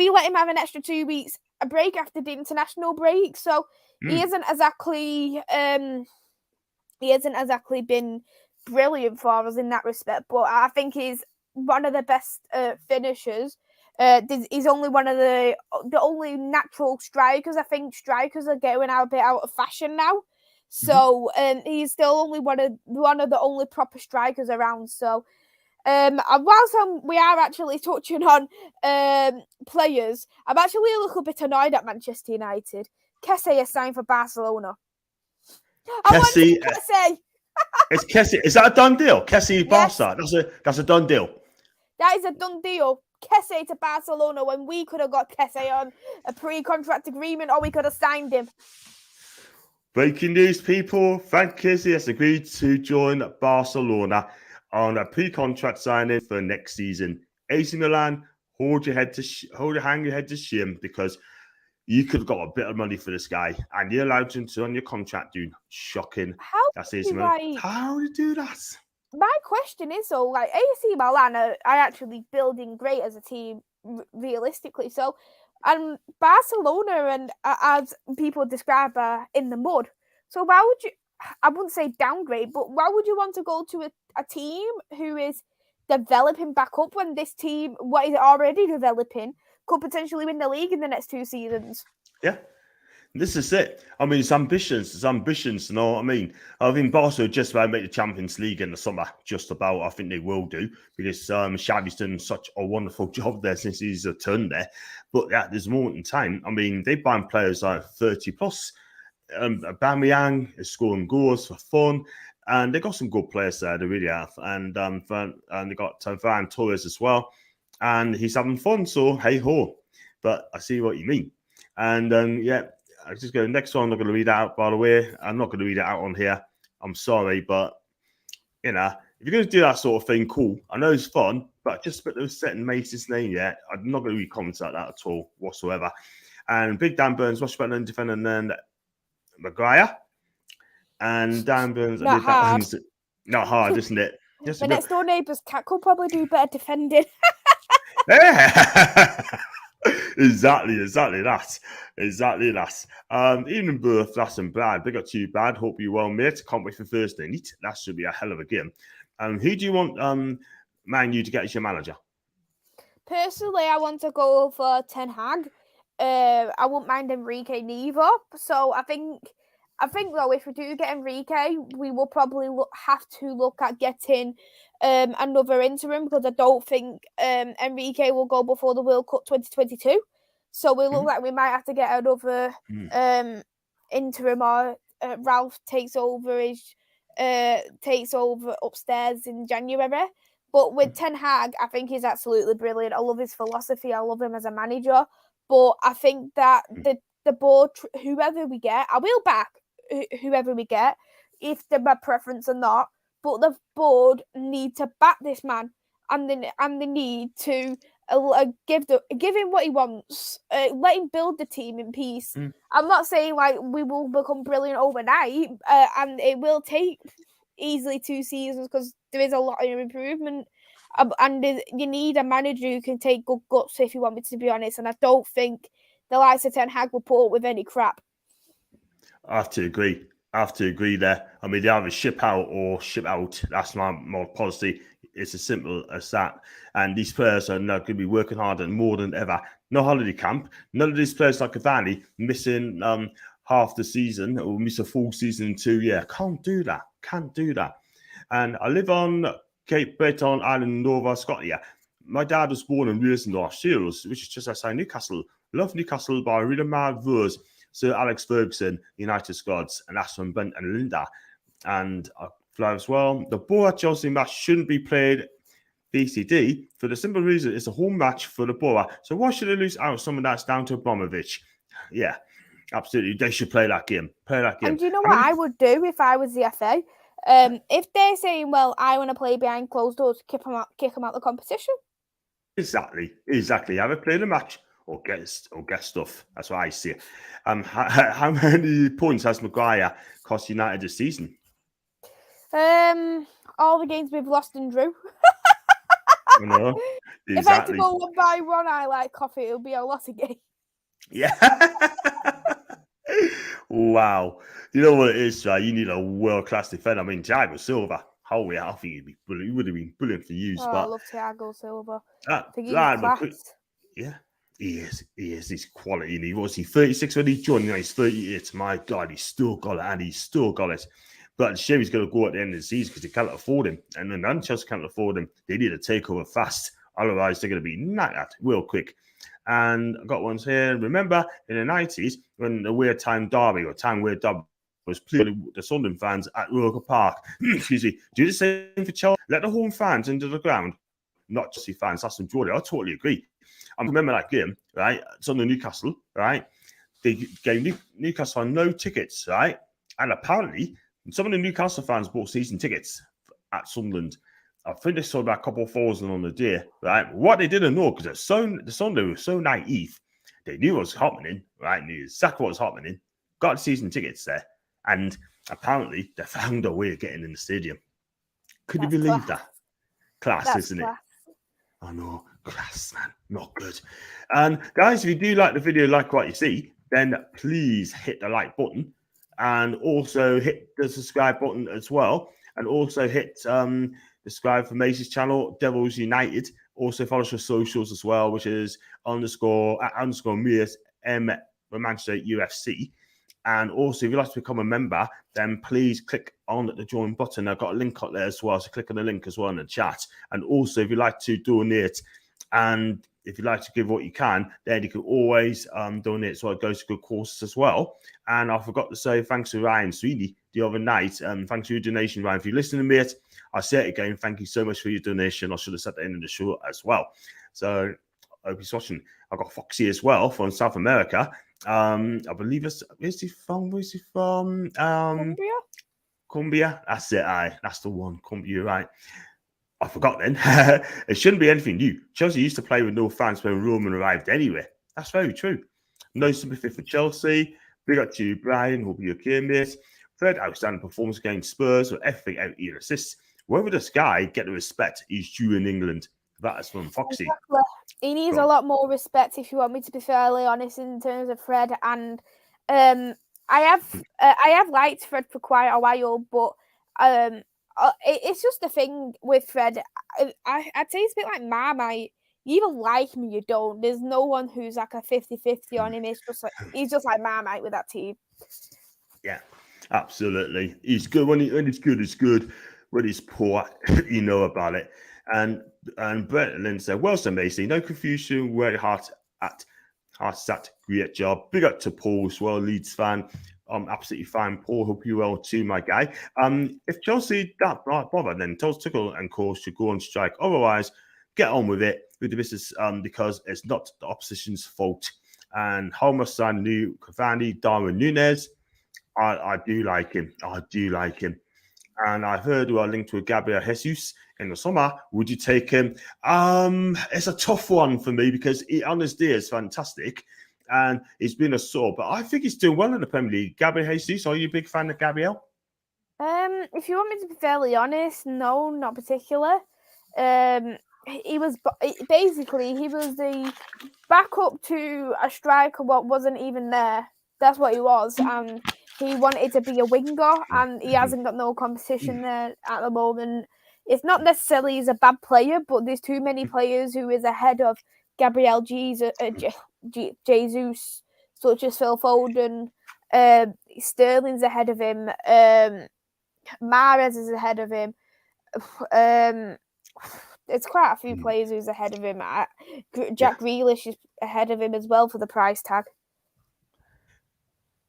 let him have an extra 2 weeks a break after the international break, so he hasn't exactly been brilliant for us in that respect. But I think he's one of the best finishers. He's only one of the only natural strikers. I think strikers are getting a bit out of fashion now. So he's still only one of the only proper strikers around. So whilst we are actually touching on players, I'm actually a little bit annoyed at Manchester United. Kessie is signed for Barcelona. Kessie. It's Kessie. Is that a done deal? Kessie Barca. That's a done deal. That is a done deal. Kessie to Barcelona when we could have got Kessie on a pre-contract agreement, or we could have signed him. Breaking news, people. Frank Kessie has agreed to join Barcelona on a pre-contract signing for next season. AC Milan, hang your head to shame, because you could have got a bit of money for this guy, and you're allowed him to on your contract, dude. Shocking. That's AC Milan. How do you do that? My question is, though, like, AC Milan are actually building great as a team, realistically. So, and Barcelona, and as people describe, are in the mud. So why would you, I wouldn't say downgrade, but why would you want to go to a team who is developing back up when this team, what is already developing, could potentially win the league in the next 2 seasons? Yeah. This is it. I mean, it's ambitions, you know what I mean? I think Barca just about make the Champions League in the summer, just about. I think they will do, because Xavi's done such a wonderful job there since he's returned there. But at this moment in time, I mean, they're buying players like 30 plus. Aubameyang is scoring goals for fun, and they got some good players there, they really have. And they got Ferran Torres as well, and he's having fun, so hey ho. But I see what you mean. And yeah, I just go next one. I'm not going to read it out, by the way. I'm not going to read it out on here. I'm sorry, but you know, if you're going to do that sort of thing, cool. I know it's fun, but just put those setting Maisie's name yet. I'm not going to read comments like that at all whatsoever. And Big Dan Burns, much better than defending than Maguire. And Dan Burns, not hard. Not hard, isn't it? Yes, the next door neighbour's cat could probably do better defending. Exactly that. Evening Birth, that's and Brad. Big up to you, Brad. Hope you're well, mate. Can't wait for Thursday night. That should be a hell of a game. Who do you want Man U to get as your manager? Personally, I want to go for Ten Hag. I wouldn't mind Enrique neither. So I think though, if we do get Enrique, we will probably have to look at getting another interim, because I don't think Enrique will go before the World Cup 2022. So we look like we might have to get another interim, or Ralph takes over upstairs in January. But with Ten Hag, I think he's absolutely brilliant. I love his philosophy. I love him as a manager. But I think that the board, whoever we get, I will back whoever we get, if they're my preference or not. But the board need to back this man, and they need to give him what he wants. Let him build the team in peace. I'm not saying like we will become brilliant overnight, and it will take easily 2 seasons, because there is a lot of improvement. And you need a manager who can take good guts, if you want me to be honest. And I don't think the likes of Ten Hag will put up with any crap. I have to agree there. I mean, they either ship out or ship out. That's my policy. It's as simple as that. And these players are now going to be working harder and more than ever. No holiday camp. None of these players like Cavani missing half the season or miss a full season too. Yeah, can't do that. And I live on Cape Breton Island, Nova Scotia. My dad was born and raised in North Shields, which is just outside Newcastle. Love Newcastle by really mad verse. Sir Alex Ferguson, United Squads, and that's from Brent and Linda. And I fly as well. The Borough Chelsea match shouldn't be played BCD for the simple reason it's a home match for the Borough. So why should they lose out someone that's down to Abramovich? Yeah, absolutely. They should play that game. And do you know what I would do if I was the FA? If they're saying, well, I want to play behind closed doors, kick them out the competition. Exactly. Either play the match or get stuff. That's what I see. How many points has Maguire cost United this season? All the games we've lost and drew. I know. Exactly. If I had to go one by one, I like coffee. It'll be a lot of games. Yeah. Wow. You know what it is, right? You need a world-class defender. I mean, Thiago Silva. Oh, yeah, I think he would have been brilliant for you. I love Thiago Silva. I think he's class. Yeah, he is. He's quality. And he was 36 when he joined. He's 38. My God, he's still got it. But it's a shame he's going to go at the end of the season because they can't afford him. And when Manchester can't afford him, they need to take over fast. Otherwise, they're going to be knackered real quick. And I've got ones here. Remember, in the 90s, when the Weird Time Derby was played the Sunderland fans at Roker Park. Excuse me. Do the same for Chelsea. Let the home fans into the ground. not Chelsea fans. That's the majority. I totally agree. I remember that game, right? It's on the Newcastle, right? They gave Newcastle no tickets, right? And apparently, some of the Newcastle fans bought season tickets at Sunderland. I think they sold about a couple of thousand on the day, right? What they didn't know, because the Sunday was so naive, they knew what was happening, right? Knew exactly what was happening. Got season tickets there, and apparently they found a way of getting in the stadium. Could you believe that? Class, isn't it? I know, class, man, not good. And guys, if you do like the video, like what you see, then please hit the like button, and also hit the subscribe button as well, and also hit subscribe for Maisy's channel, Devils United. Also follow us on socials as well, which is _Mias M Manchester UFC. And also, if you'd like to become a member, then please click on the join button. I've got a link up there as well, so click on the link as well in the chat. And also, if you'd like to donate, and if you'd like to give what you can, then you can always donate, so it goes to good causes as well. And I forgot to say thanks to Ryan Sweeney the other night. Thanks for your donation, Ryan. If you're listening, mate, I'll say it again. Thank you so much for your donation. I should have said that in the show as well. So I hope he's watching. I've got Foxy as well from South America. I believe where's he from? Cumbia. That's it. That's the one. Cumbia, right? I forgot then. It shouldn't be anything new. Chelsea used to play with no fans when Roman arrived anyway. That's very true. No sympathy for Chelsea. Big up to you, Brian. Hope you're okay, mate. Third outstanding performance against Spurs with everything out here assists. Where would this guy get the respect he's due in England? That is from Foxy. Exactly. He needs a lot more respect, if you want me to be fairly honest, in terms of Fred. And I have liked Fred for quite a while, but it's just the thing with Fred. I'd say it's a bit like Marmite. You either like me, you don't. There's no one who's like a 50-50 on him. It's just like he's just like Marmite with that team. Yeah, absolutely. He's good when he's good. It's good. When he's poor, you know about it. And Brett Lynn said, well done, Maisy. No confusion. Very hard at. Great job. Big up to Paul as well, Leeds fan. Absolutely fine, Paul. Hope you well too, my guy. If Chelsea that bother, then Tuchel and Co should go on strike. Otherwise, get on with it with the business because it's not the opposition's fault. And Homer signed new Cavani, Darwin Núñez. I do like him. And I heard we are linked with Gabriel Jesus in the summer. Would you take him? It's a tough one for me because he on his day is fantastic. And he's been a sub, but I think he's doing well in the Premier League. Gabriel Jesus, are you a big fan of Gabriel? If you want me to be fairly honest, no, not particular. He was the backup to a striker what wasn't even there. That's what he was, and he wanted to be a winger, and he hasn't got no competition there at the moment. It's not necessarily he's a bad player, but there's too many players who is ahead of Gabriel Jesus, such as Phil Foden. Sterling's ahead of him. Mahrez is ahead of him. It's quite a few players who's ahead of him. Jack Grealish is ahead of him as well for the price tag.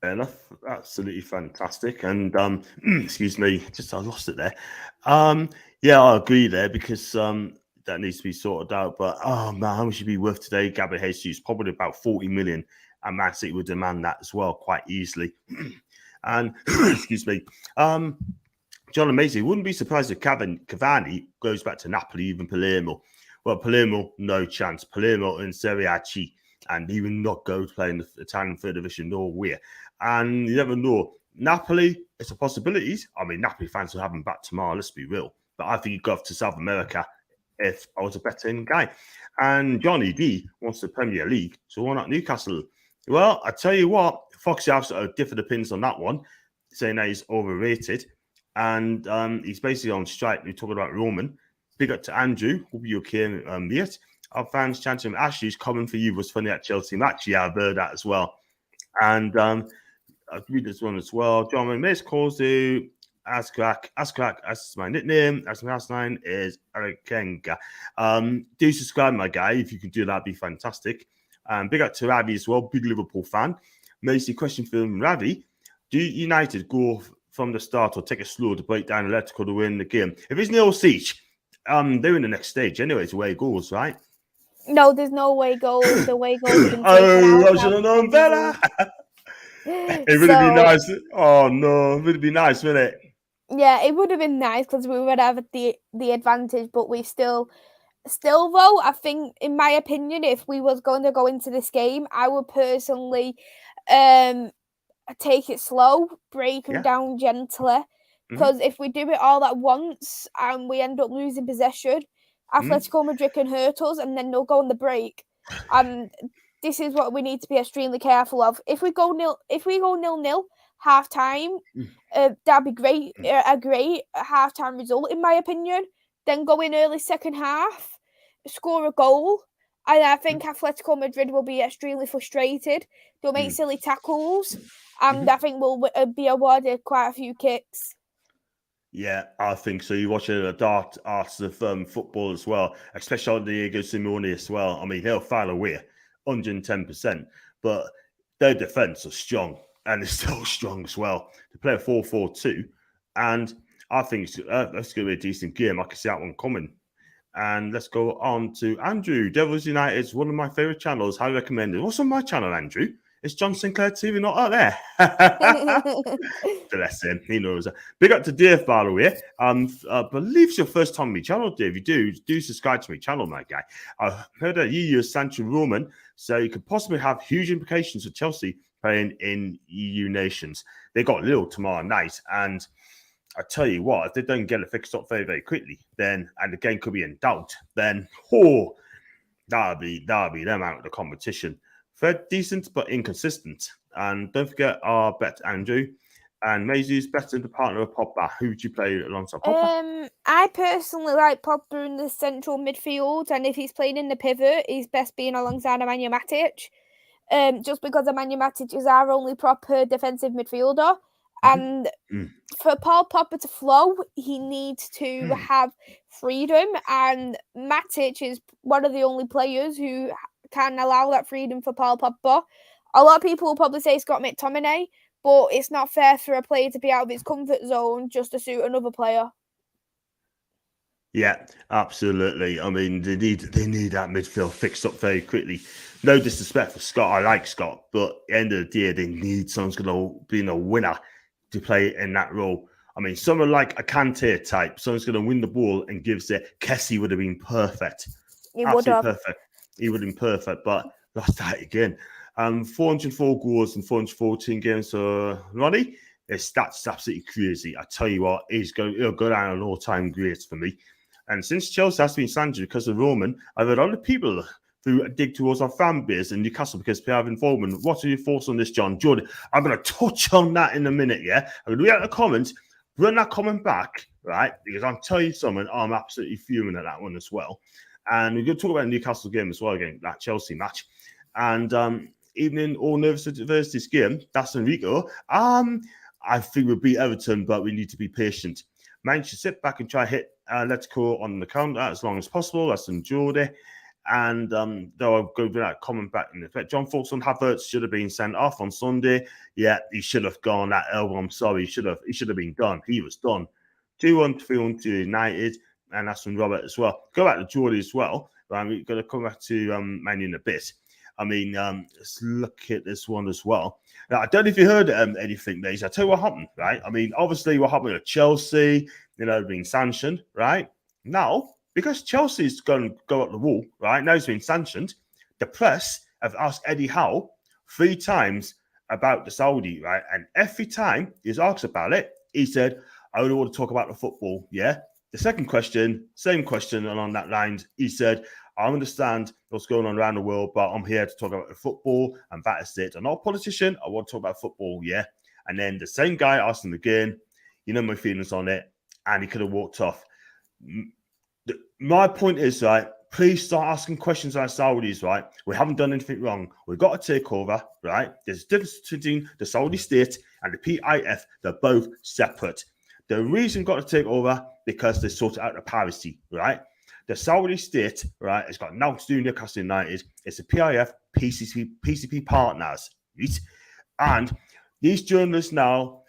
Fair enough. Absolutely fantastic. And excuse me, I lost it there. Yeah, I agree there because that needs to be sorted out. But oh man, how much should be worth today? Gabriel Jesus probably about 40 million, and Man City would demand that as well quite easily. And excuse me, John and Maisy wouldn't be surprised if Cavani goes back to Napoli, even Palermo. Well, Palermo, no chance. Palermo in Serie A, and he will not go to play in the Italian third division nowhere. And you never know. Napoli, it's a possibility. I mean, Napoli fans will have him back tomorrow, let's be real. But I think he'd go off to South America if I was a betting guy. And Johnny D wants the Premier League, so why not Newcastle? Well, I tell you what, Foxy has different opinions on that one, saying that he's overrated. And he's basically on strike. We're talking about Roman. Big up to Andrew. Hope you're okay, mate. Our fans chanting, Ashley's coming for you was funny at Chelsea match. Yeah, I've heard that as well. And I'll read this one as well. John and Miss calls to Ascrack, that's my nickname. That's my last name is Arakenga. Do subscribe, my guy. If you can do that, that'd be fantastic. Big up to Ravi as well, big Liverpool fan. Maisy, question for Ravi. Do United go from the start or take it slow to break down Electrical to win the game? If it's nil siege, they're in the next stage anyway, to away goals, right? No, there's no away goals. The away goals have been taken Oh, out. I should have known better. It would be So nice. Oh no, it would be nice, wouldn't it? yeah, it would have been nice because we would have the advantage, but we still though, I think, in my opinion, if we was going to go into this game, I would personally take it slow, break them Yeah. down gently. Because if we do it all at once and we end up losing possession, Atletico Madrid can hurt us, and then they'll go on the break. And this is what we need to be extremely careful of. If we go 0-0 half time, that'd be great. A great half time result, in my opinion. Then go in early second half, score a goal, and I think Atletico Madrid will be extremely frustrated. They'll make silly tackles, and I think we'll be awarded quite a few kicks. Yeah, I think so. You're watching the dark arts of football as well, especially on Diego Simeone as well. I mean, he'll file away 110%, but their defence is strong, and it's still strong as well. They play a 4-4-2, and I think that's going to be a decent game. I can see that one coming. And let's go on to Andrew. Devils United is one of my favourite channels. Highly recommended. What's on my channel, Andrew? Is John Sinclair TV not out there? Bless him. He knows. Big up to Dave, by the way. I believe it's your first time on my channel, Dave. You do subscribe to my channel, my guy. I heard that you use Sancho Roman, so you could possibly have huge implications for Chelsea playing in EU nations. They got Lille tomorrow night, and I tell you what, if they don't get it fixed up very, very quickly, then, and the game could be in doubt, then that'll be them out of the competition. Very decent but inconsistent. And don't forget our bet, Andrew. And Maisy's better the partner of Pogba. Who would you play alongside Pogba? I personally like Pogba in the central midfield, and if he's playing in the pivot, he's best being alongside Nemanja Matic. Just because Nemanja Matic is our only proper defensive midfielder. And for Paul Pogba to flow, he needs to have freedom. And Matic is one of the only players who can allow that freedom for Paul Pogba. A lot of people will probably say Scott McTominay, but it's not fair for a player to be out of his comfort zone just to suit another player. Yeah, absolutely. I mean, they need that midfield fixed up very quickly. No disrespect for Scott. I like Scott, but at the end of the day, they need someone's going to be a winner to play in that role. I mean, someone like a Kante type, someone's going to win the ball and gives it. Kessie would have been perfect. Perfect. He would have been perfect, but lost that again. 404 goals in 414 games for Ronnie. His stats is absolutely crazy. I tell you what, he'll go down an all-time great for me. And since Chelsea has been sanctioned because of Roman, I've had other people who dig towards our fan base in Newcastle because they have involvement. What are your thoughts on this, John? Jordan, I'm going to touch on that in a minute, yeah? I'm going to read out the comments, run that comment back, right? Because I'll tell you something, I'm absolutely fuming at that one as well. And we're going to talk about the Newcastle game as well, again, that Chelsea match. And even in all nervous versus this game, that's Enrico. I think we'll beat Everton, but we need to be patient. Man should sit back and try hit let's go on the counter as long as possible. That's from Jordy. And though I'll go with that comment back in effect. John Folks on Havertz should have been sent off on Sunday. Yeah, he should have gone that elbow. I'm sorry, he should have been done. He was done. 2-1, 3-1 to United, and that's from Robert as well. Go back to Jordy as well. Right, we're going to come back to Man in a bit. I mean, let's look at this one as well. Now, I don't know if you heard anything, Maisy. I'll tell you what happened, right? I mean, obviously, what happened with Chelsea, being sanctioned, right? Now, because Chelsea's going to go up the wall, right? Now he's been sanctioned. The press have asked Eddie Howe 3 times about the Saudi, right? And every time he's asked about it, he said, I only want to talk about the football, yeah? The second question, same question along that line, he said, I understand what's going on around the world, but I'm here to talk about the football, and that is it. I'm not a politician. I want to talk about football, yeah? And then the same guy asked him again, my feelings on it, and he could have walked off. My point is, right, please start asking questions like Saudis, right? We haven't done anything wrong. We've got to take over, right? There's a difference between the Saudi state and the PIF. They're both separate. The reason we've got to take over because they sorted out the piracy, right? The Saudi state, right, has got nothing to do with Newcastle United. It's the PIF, PCP partners, right? And these journalists now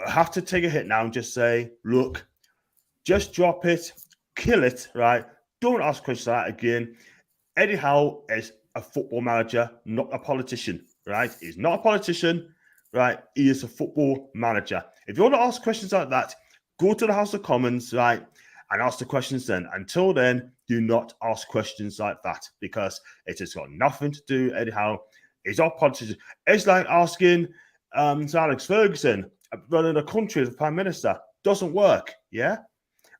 have to take a hit now and just say, look, just drop it. kill it, right? Don't ask questions like that again. Eddie Howe is a football manager, not a politician, right? He's not a politician, right? He is a football manager. If you want to ask questions like that, go to the House of Commons, right? And ask the questions then. Until then, do not ask questions like that because it has got nothing to do, Eddie Howe. He's not a politician. It's like asking Sir Alex Ferguson running a country as a prime minister. Doesn't work, yeah?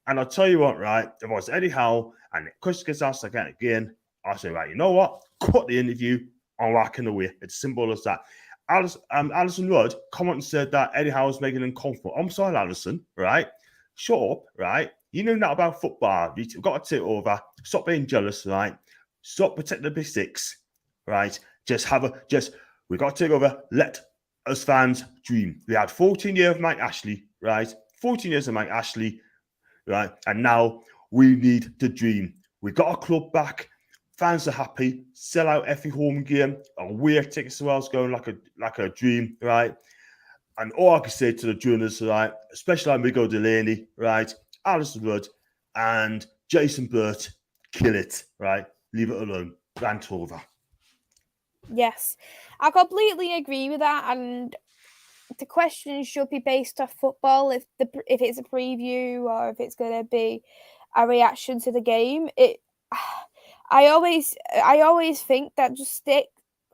And I'll tell you what, right? If I was Eddie Howe and the question gets asked again, I'll say, right, you know what? Cut the interview. I'm walking away. It's simple as that. Alison Rudd commented and said that Eddie Howe was making him comfortable. I'm sorry, Alison, right? Shut up, right? You know not about football. You've got to take over. Stop being jealous, right? Stop protecting the big six, right? We got to take over. Let us fans dream. We had 14 years of Mike Ashley, right? 14 years of Mike Ashley, right? And now we need to dream. We got our club back. Fans are happy. Sell out every home game. Away tickets as well. It's going like a dream, right? And all I can say to the journalists, right, especially Amigo Delaney, right, Alison Rudd and Jason Burt, kill it, right? Leave it alone. Rant over. Yes, I completely agree with that. And the questions should be based off football. If it's a preview or if it's going to be a reaction to the game, I always think that just stick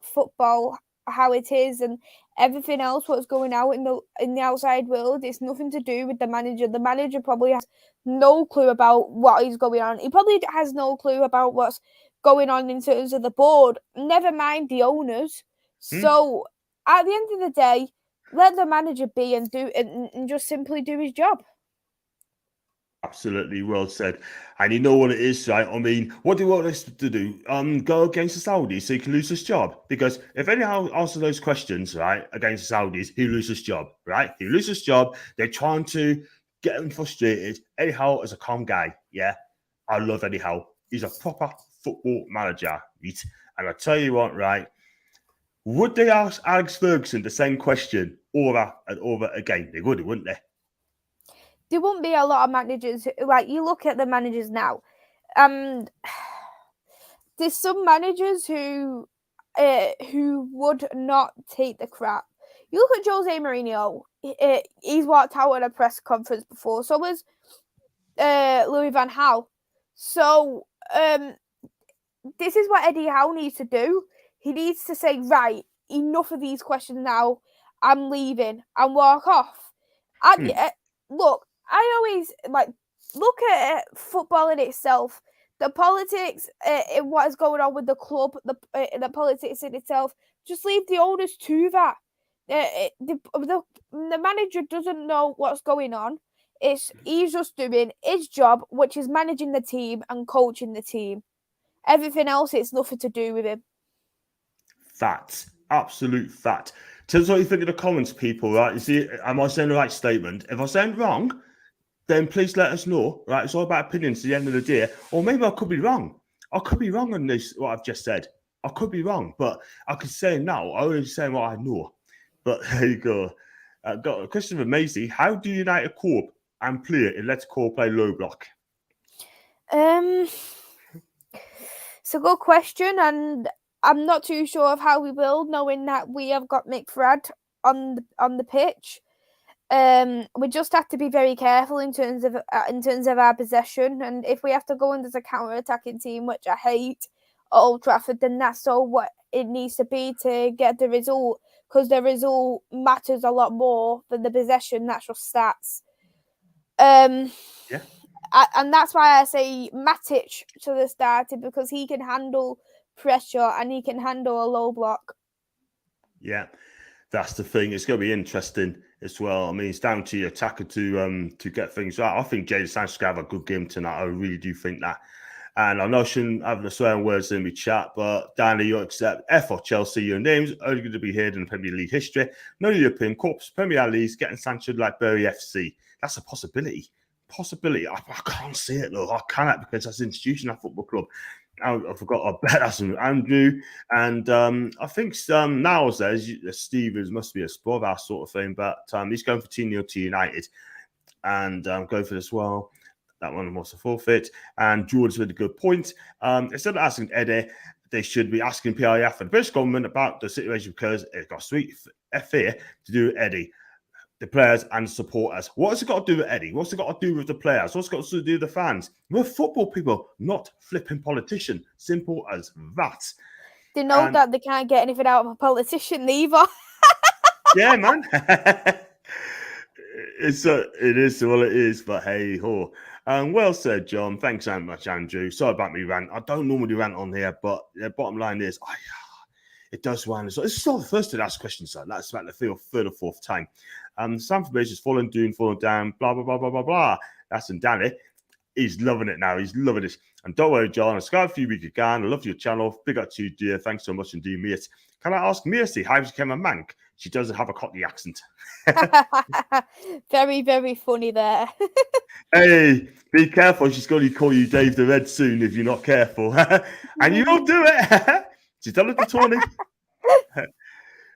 football how it is, and everything else what's going out in the outside world, it's nothing to do with the manager. The manager probably has no clue about what is going on. He probably has no clue about what's going on in terms of the board, never mind the owners. So at the end of the day, let the manager be and just simply do his job. Absolutely, well said. And you know what it is, right? I mean, what do you want us to do? Go against the Saudis so he can lose his job? Because if anyone answers those questions, right, against the Saudis, he loses his job, right? He loses his job. They're trying to get him frustrated. Eddie Howe is a calm guy, yeah? I love Eddie Howe. He's a proper football manager, right? And I tell you what, right? Would they ask Alex Ferguson the same question over and over again? They would, wouldn't they? There won't be a lot of managers. Like, you look at the managers now, and there's some managers who would not take the crap. You look at Jose Mourinho. He's walked out at a press conference before. So was Louis van Gaal. So this is what Eddie Howe needs to do. He needs to say, right, enough of these questions now. I'm leaving, and walk off. Look, I always look at football in itself. The politics, what is going on with the club, the politics in itself. Just leave the owners to that. The manager doesn't know what's going on. He's just doing his job, which is managing the team and coaching the team. Everything else, it's nothing to do with him. Fact, absolute fact. Tell us what you think in the comments, people. Right? You see, am I saying the right statement? If I sound wrong, then please let us know. Right? It's all about opinions at the end of the day. Or maybe I could be wrong. I could be wrong on this, what I've just said. I could be wrong, but I could say now. I always say what I know. But there you go. Got a question from Maisy. How do United cope and play in Let's Call Play low block? It's a good question, and I'm not too sure of how we will, knowing that we have got McFred on the pitch. We just have to be very careful in terms of our possession, and if we have to go in as a counter-attacking team, which I hate, at Old Trafford, then that's all what it needs to be to get the result, because the result matters a lot more than the possession. That's just stats. Yeah. And that's why I say Matic to the starting, because he can handle pressure and he can handle a low block. Yeah, that's the thing. It's going to be interesting as well. I mean, it's down to your attacker to get things right. I think Jadon Sancho can have a good game tonight. I really do think that. And I know I shouldn't have the swearing words in my chat, but Danny, you accept F for Chelsea. Your name's only going to be heard in Premier League history. No European Cups, Premier League, getting sanctioned like Bury FC. That's a possibility. I can't see it though. I cannot, because that's an institution, that football club. I forgot. I bet that's Andrew, and I think now says Steve must be a sport sort of thing, but he's going for 2-0 to United, and going for this well. That one was a forfeit. And George made a good point. Instead of asking Eddie, they should be asking PIF and the British government about the situation because it's got sweet fear to do with Eddie, the players and supporters. What has it got to do with Eddie? What's it got to do with the players? What's it got to do with the fans? We're football people, not flipping politician. Simple as that. They know that they can't get anything out of a politician either. Yeah, man. It is what it is, but hey ho. Well said, John. Thanks so much, Andrew. Sorry about me rant. I don't normally rant on here, but the bottom line is, it does run. So it's not the first to ask questions, son. That's about the third or fourth time. Sanford Base is falling down, blah, blah, blah, blah, blah, blah. That's in Danny. He's loving it now. He's loving it. And don't worry, John. I've got a few weeks again. I love your channel. Big up to you, dear. Thanks so much indeed, mate. Can I ask Maisy how she became a mank? She doesn't have a Cockney accent. Very, very funny there. Hey, be careful. She's going to call you Dave the Red soon if you're not careful. And you will do it. She's done it to Tony.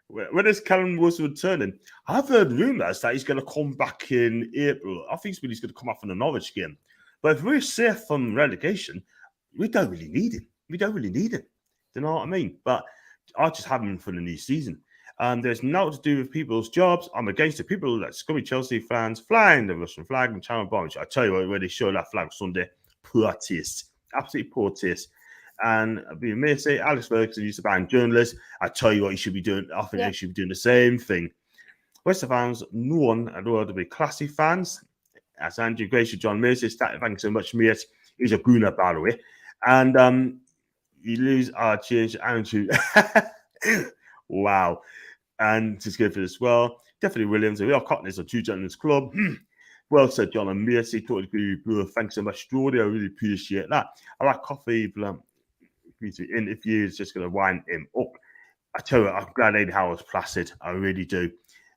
When is Callum Wilson returning? I've heard rumours that he's going to come back in April. I think he's going to come off in a Norwich game. But if we're safe from relegation, we don't really need him. We don't really need him. Do you know what I mean? But I just have him for the new season. There's nothing to do with people's jobs. I'm against the people that scummy Chelsea fans flying the Russian flag and channel bombs. I tell you what, when they showed that flag Sunday, poor taste. Absolutely poor taste. And being Maisy, Alex Ferguson used to ban journalists. I tell you what, he should be doing. I think they should be doing the same thing. West Ham fans, no one at all to be classy fans. As Andrew Gracious, John Maisy, thanks so much, mate. He's a gooner, by the way. And you lose our change, Andrew. Wow. And just go for this as well. Definitely Williams. We are Cockneys, a two gentlemen's club. Well said, John and Maisy. Totally agree with you, bro. Thanks so much, Jordy. I really appreciate that. I like coffee, but interview is just going to wind him up. I tell you, I'm glad Eddie Howe was placid. I really do.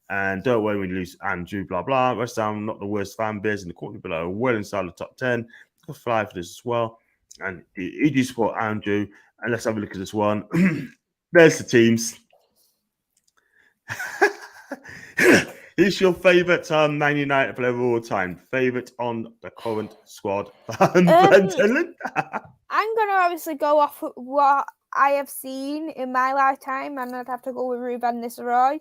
And don't worry when you lose Andrew, blah, blah. West Ham, not the worst fan base in the country, but are well inside the top 10. Got fly for this as well. And he do support Andrew. And let's have a look at this one. There's the teams. Who's your favourite Man United player of all time? Favourite on the current squad? I'm going to obviously go off what I have seen in my lifetime, and I'd have to go with Ruben Nistelrooy.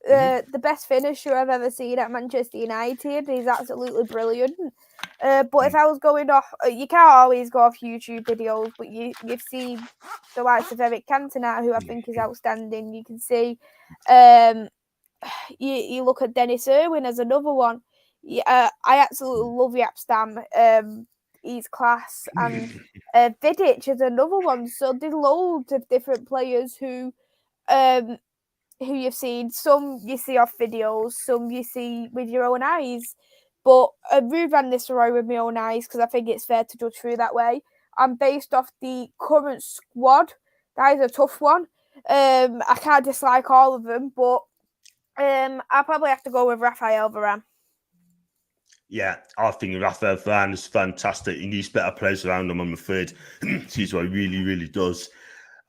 The best finisher I've ever seen at Manchester United. He's absolutely brilliant. But if I was going off, you can't always go off YouTube videos, but you've seen the likes of Eric Cantona, who I think is outstanding. You can see, you look at Dennis Irwin as another one. I absolutely love Yapstam. He's class, and Vidic is another one. So there's loads of different players who you've seen. Some you see off videos, some you see with your own eyes. But Ruben Nistelrooy with my own eyes, because I think it's fair to judge through that way. I'm based off the current squad. That is a tough one. I can't dislike all of them, but I'll probably have to go with Raphael Varane. Yeah, I think Raphael Varane is fantastic. He needs better players around him, I'm afraid. He's what he really, really does.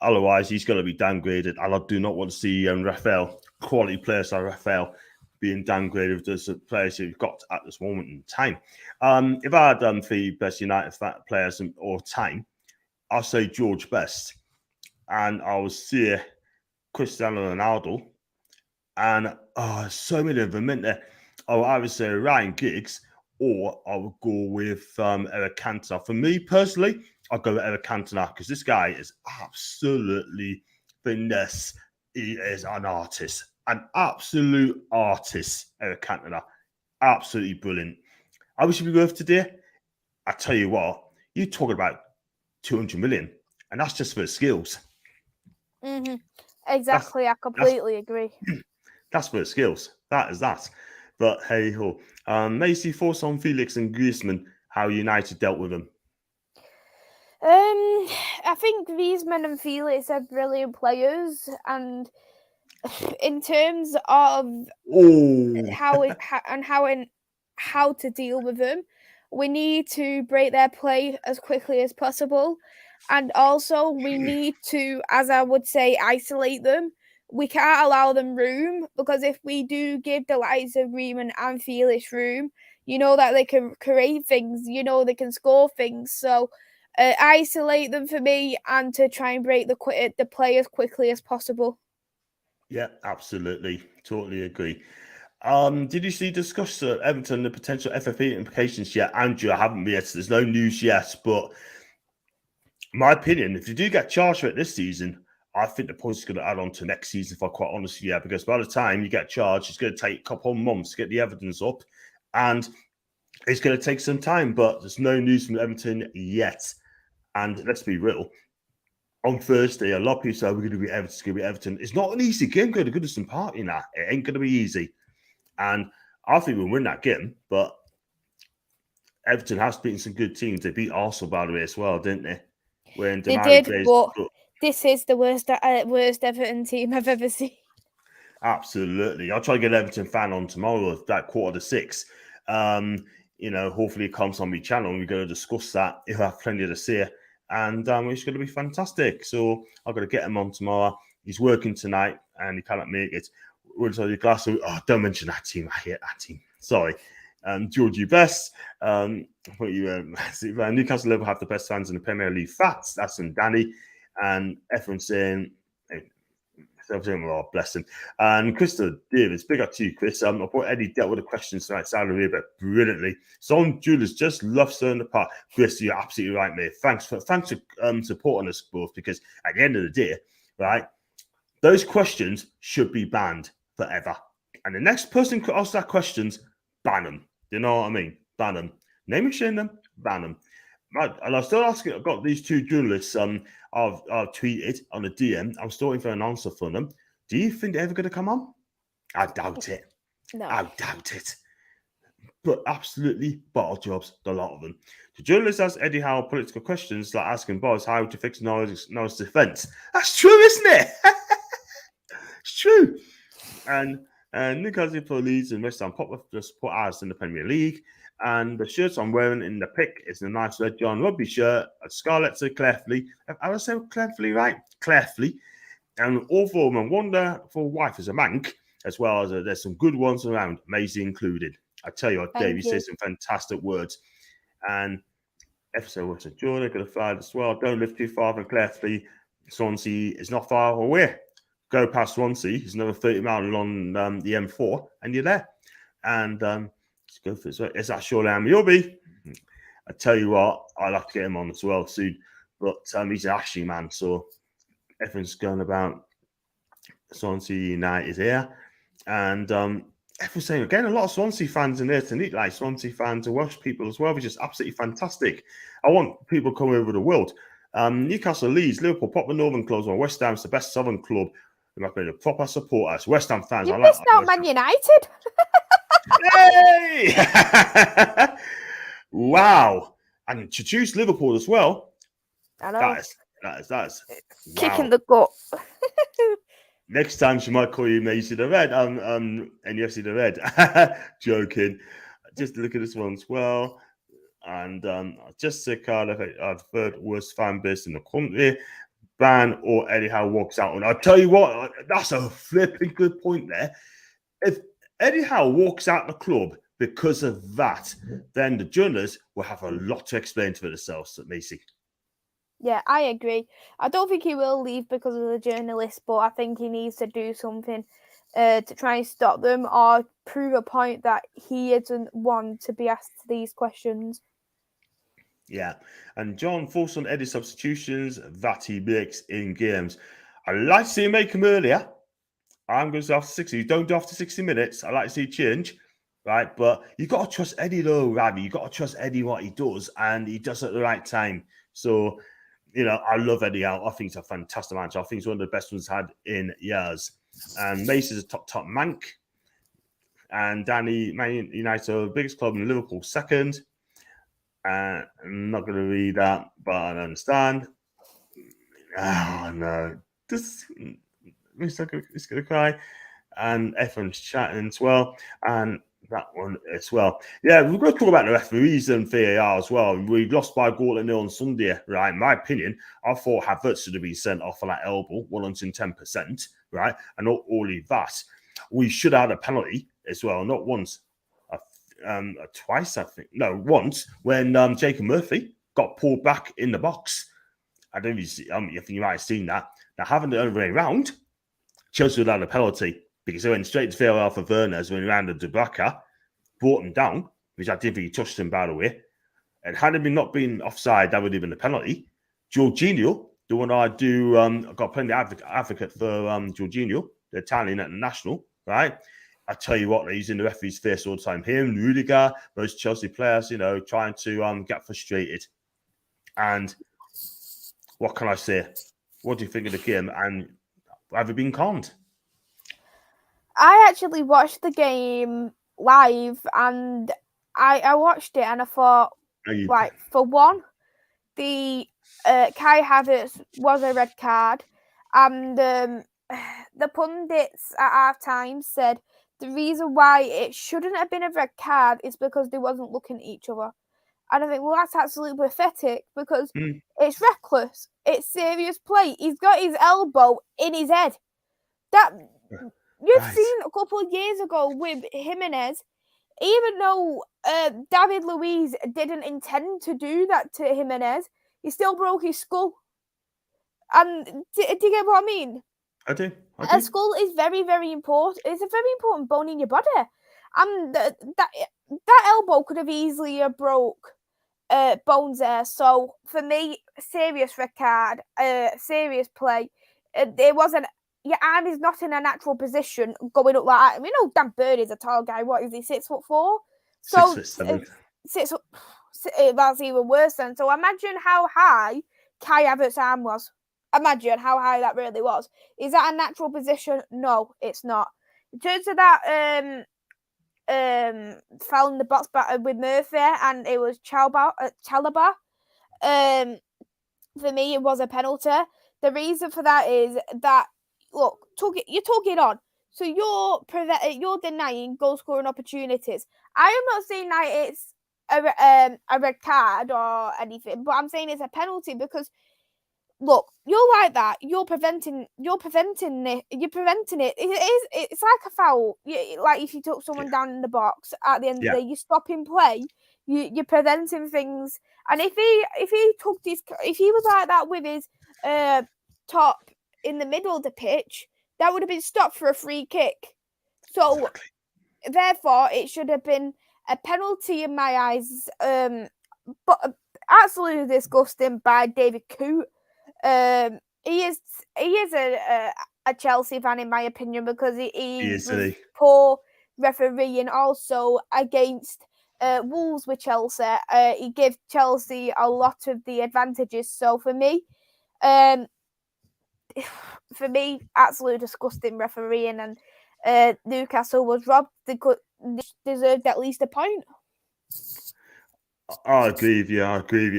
Otherwise, he's going to be downgraded. And I do not want to see Raphael, quality players like Raphael, being downgraded with the players who've got at this moment in time. If I had three best United players of all time, I'll say George Best. And I will say Cristiano Ronaldo. And so many of them, isn't there? I would either say Ryan Giggs or I would go with Eric Cantona. For me personally, I'll go with Eric Cantona because this guy is absolutely finesse. He is an artist. An absolute artist, Eric Cantona. Absolutely brilliant. I wish he'd be worth today. I tell you what, you're talking about 200 million, and that's just for his skills. Mm-hmm. Exactly, I completely agree. That's for his skills. That is that. But hey ho. Maisy, thoughts on Felix and Griezmann, how United dealt with them? I think Griezmann and Felix are brilliant players, and in terms of how to deal with them, we need to break their play as quickly as possible, and also we need to, as I would say, isolate them. we can't allow them room, because if we do give the likes of Riemann and Felix room, you know that they can create things, you know they can score things. So isolate them for me, and to try and break the play as quickly as possible. Yeah, absolutely. Totally agree. Did you see discuss Everton, the potential FFP implications yet? Andrew, I haven't yet. There's no news yet, but my opinion, if you do get charged for it this season, I think the points going to add on to next season, if I'm quite honest. Yeah, because by the time you get charged, it's going to take a couple of months to get the evidence up, and it's going to take some time. But there's no news from Everton yet. And let's be real, on Thursday, a lot of people say we're going to be Everton. It's going to be Everton. It's not an easy game. Going to Goodison Park, you know. It ain't going to be easy, and I think we'll win that game. But Everton has beaten some good teams. They beat Arsenal, by the way, as well, didn't they? When They did, but this is the worst Everton team I've ever seen. Absolutely. I'll try to get Everton fan on tomorrow, that 5:45. Hopefully it comes on my channel and we're going to discuss that. He'll have plenty to say. And it's going to be fantastic. So I've got to get him on tomorrow. He's working tonight and he cannot make it. Don't mention that team. I hate that team. Sorry. Georgie Best. Newcastle Liverpool have the best fans in the Premier League. Facts. That's from Danny. And everyone's saying, oh, bless him. And Crystal Davis, big up to you, Chris. I thought Eddie dealt with the questions tonight, Saudi Arabia, brilliantly. Son Julius just loves stirring the pot. Chris, you're absolutely right, mate. Thanks for supporting us both, because at the end of the day, right, those questions should be banned forever. And the next person who asks that questions, ban them. You know what I mean? Ban them. Name and shame them, ban them. Right, and I'm still asking. I've got these two journalists. I've tweeted on a DM. I'm still waiting for an answer from them. Do you think they're ever going to come on? I doubt it. No, I doubt it. But absolutely bottle jobs, a lot of them. The journalist asks Eddie Howe political questions, like asking Boss how to fix Norwich defence. That's true, isn't it? It's true. And Newcastle Police and West Ham just put ours in the Premier League. And the shirts I'm wearing in the pic is a nice red John Rugby shirt, a Scarlet to Clefley. I was saying Clefley, right? Clefley. And all four of them, wonderful wife is a mank, as well as there's some good ones around, Maisy included. I tell you what, Dave, you say some fantastic words. And episode was a joy, they're going to fly as well. Don't live too far from Clefley. Swansea is not far away. Go past Swansea, it's another 30 miles along the M4, and you're there. And let's go for it. Is that Surely Amiobi? I tell you what, I'll have to get him on as well soon. But he's an Ashley man, so everyone's going about Swansea United here. And everyone's saying, again, a lot of Swansea fans in there tonight, like Swansea fans and Welsh people as well, which is absolutely fantastic. I want people coming over the world. Newcastle, Leeds, Liverpool, proper Northern clubs, or West Ham's the best Southern club. They might be the proper supporters. West Ham fans. You missed out Man United. Hey! Wow. And to choose Liverpool as well. I know. That's kicking the gut. Next time she might call you Maisy the Red. NEFC the Red. Joking. Just look at this one as well. And just to kind of our third worst fan base in the country. Ban or Eddie Howe walks out. And I'll tell you what, that's a flipping good point there. If Eddie Howe walks out the club because of that, then the journalists will have a lot to explain to themselves at Maisy. Yeah, I agree. I don't think he will leave because of the journalists, but I think he needs to do something to try and stop them, or prove a point that he isn't one to be asked these questions. Yeah, and John forced on Eddie's substitutions that he makes in games. I like to see him make them earlier. I'm going to say after 60. You don't do after 60 minutes. I like to see change, right? But you got to trust Eddie, though, Ravi. You got to trust Eddie what he does, and he does it at the right time. So, I love Eddie out. I think he's a fantastic manager. I think he's one of the best ones had in years. And Mace is a top mank. And Danny, Man United, biggest club in Liverpool, second. I'm not going to read that, but I understand. Oh, no. He's going to cry. And everyone's chatting as well. And that one as well. Yeah, we're going to talk about the referees and VAR as well. We lost by a goal to nil on Sunday, right? In my opinion, I thought Havertz should have been sent off for that elbow, 110%, right? And not only that, we should have had a penalty as well, not once, twice, I think. No, once when Jacob Murphy got pulled back in the box. I don't even I think you might have seen that. Now, having the other way around, Chelsea would have had a penalty because they went straight to VAR for Werner's when he rounded Dubravka, brought him down, which I didn't think he touched him, by the way. And had it not been offside, that would have been a penalty. Jorginho, the one I do, I got plenty of advocate for Jorginho, the Italian at the national, right? I tell you what, they're using the referee's face all the time. Him, Rudiger, most Chelsea players, trying to get frustrated. And what can I say? What do you think of the game? And have you been conned? I actually watched the game live, and I watched it, and I thought, like, for one, the Kai Havertz was a red card, and the pundits at half time said the reason why it shouldn't have been a red card is because they wasn't looking at each other. And I think, well, that's absolutely pathetic because it's reckless. It's serious play. He's got his elbow in his head. That you've seen a couple of years ago with Jimenez, even though David Luiz didn't intend to do that to Jimenez, he still broke his skull. And do you get what I mean? I do. A skull is very, very important. It's a very important bone in your body. And that elbow could have easily broke bones there. So for me, serious red card, serious play. It wasn't. Your arm is not in a natural position going up like that. I mean, Dan Bird is a tall guy. What is he, 6'4"? So 6'7". That's even worse then. So imagine how high Kai Havertz's arm was. Imagine how high that really was. Is that a natural position? No, it's not. In terms of that foul in the box with Murphy, and it was Chalobah. For me, it was a penalty. The reason for that is that, look, you're talking on. So you're denying goal scoring opportunities. I am not saying that it's a red card or anything, but I'm saying it's a penalty because, look, you're like that. You're preventing it. It's like a foul. Like if you took someone down in the box at the end of the day, you're stopping play. You're preventing things. And if he was like that with his top in the middle of the pitch, that would have been stopped for a free kick. So therefore, it should have been a penalty in my eyes. But absolutely disgusting by David Coote. He is a Chelsea fan in my opinion because he was poor refereeing also against Wolves with Chelsea. He gave Chelsea a lot of the advantages. So for me, absolutely disgusting refereeing, and Newcastle was robbed. They deserved at least a point. I agree with you.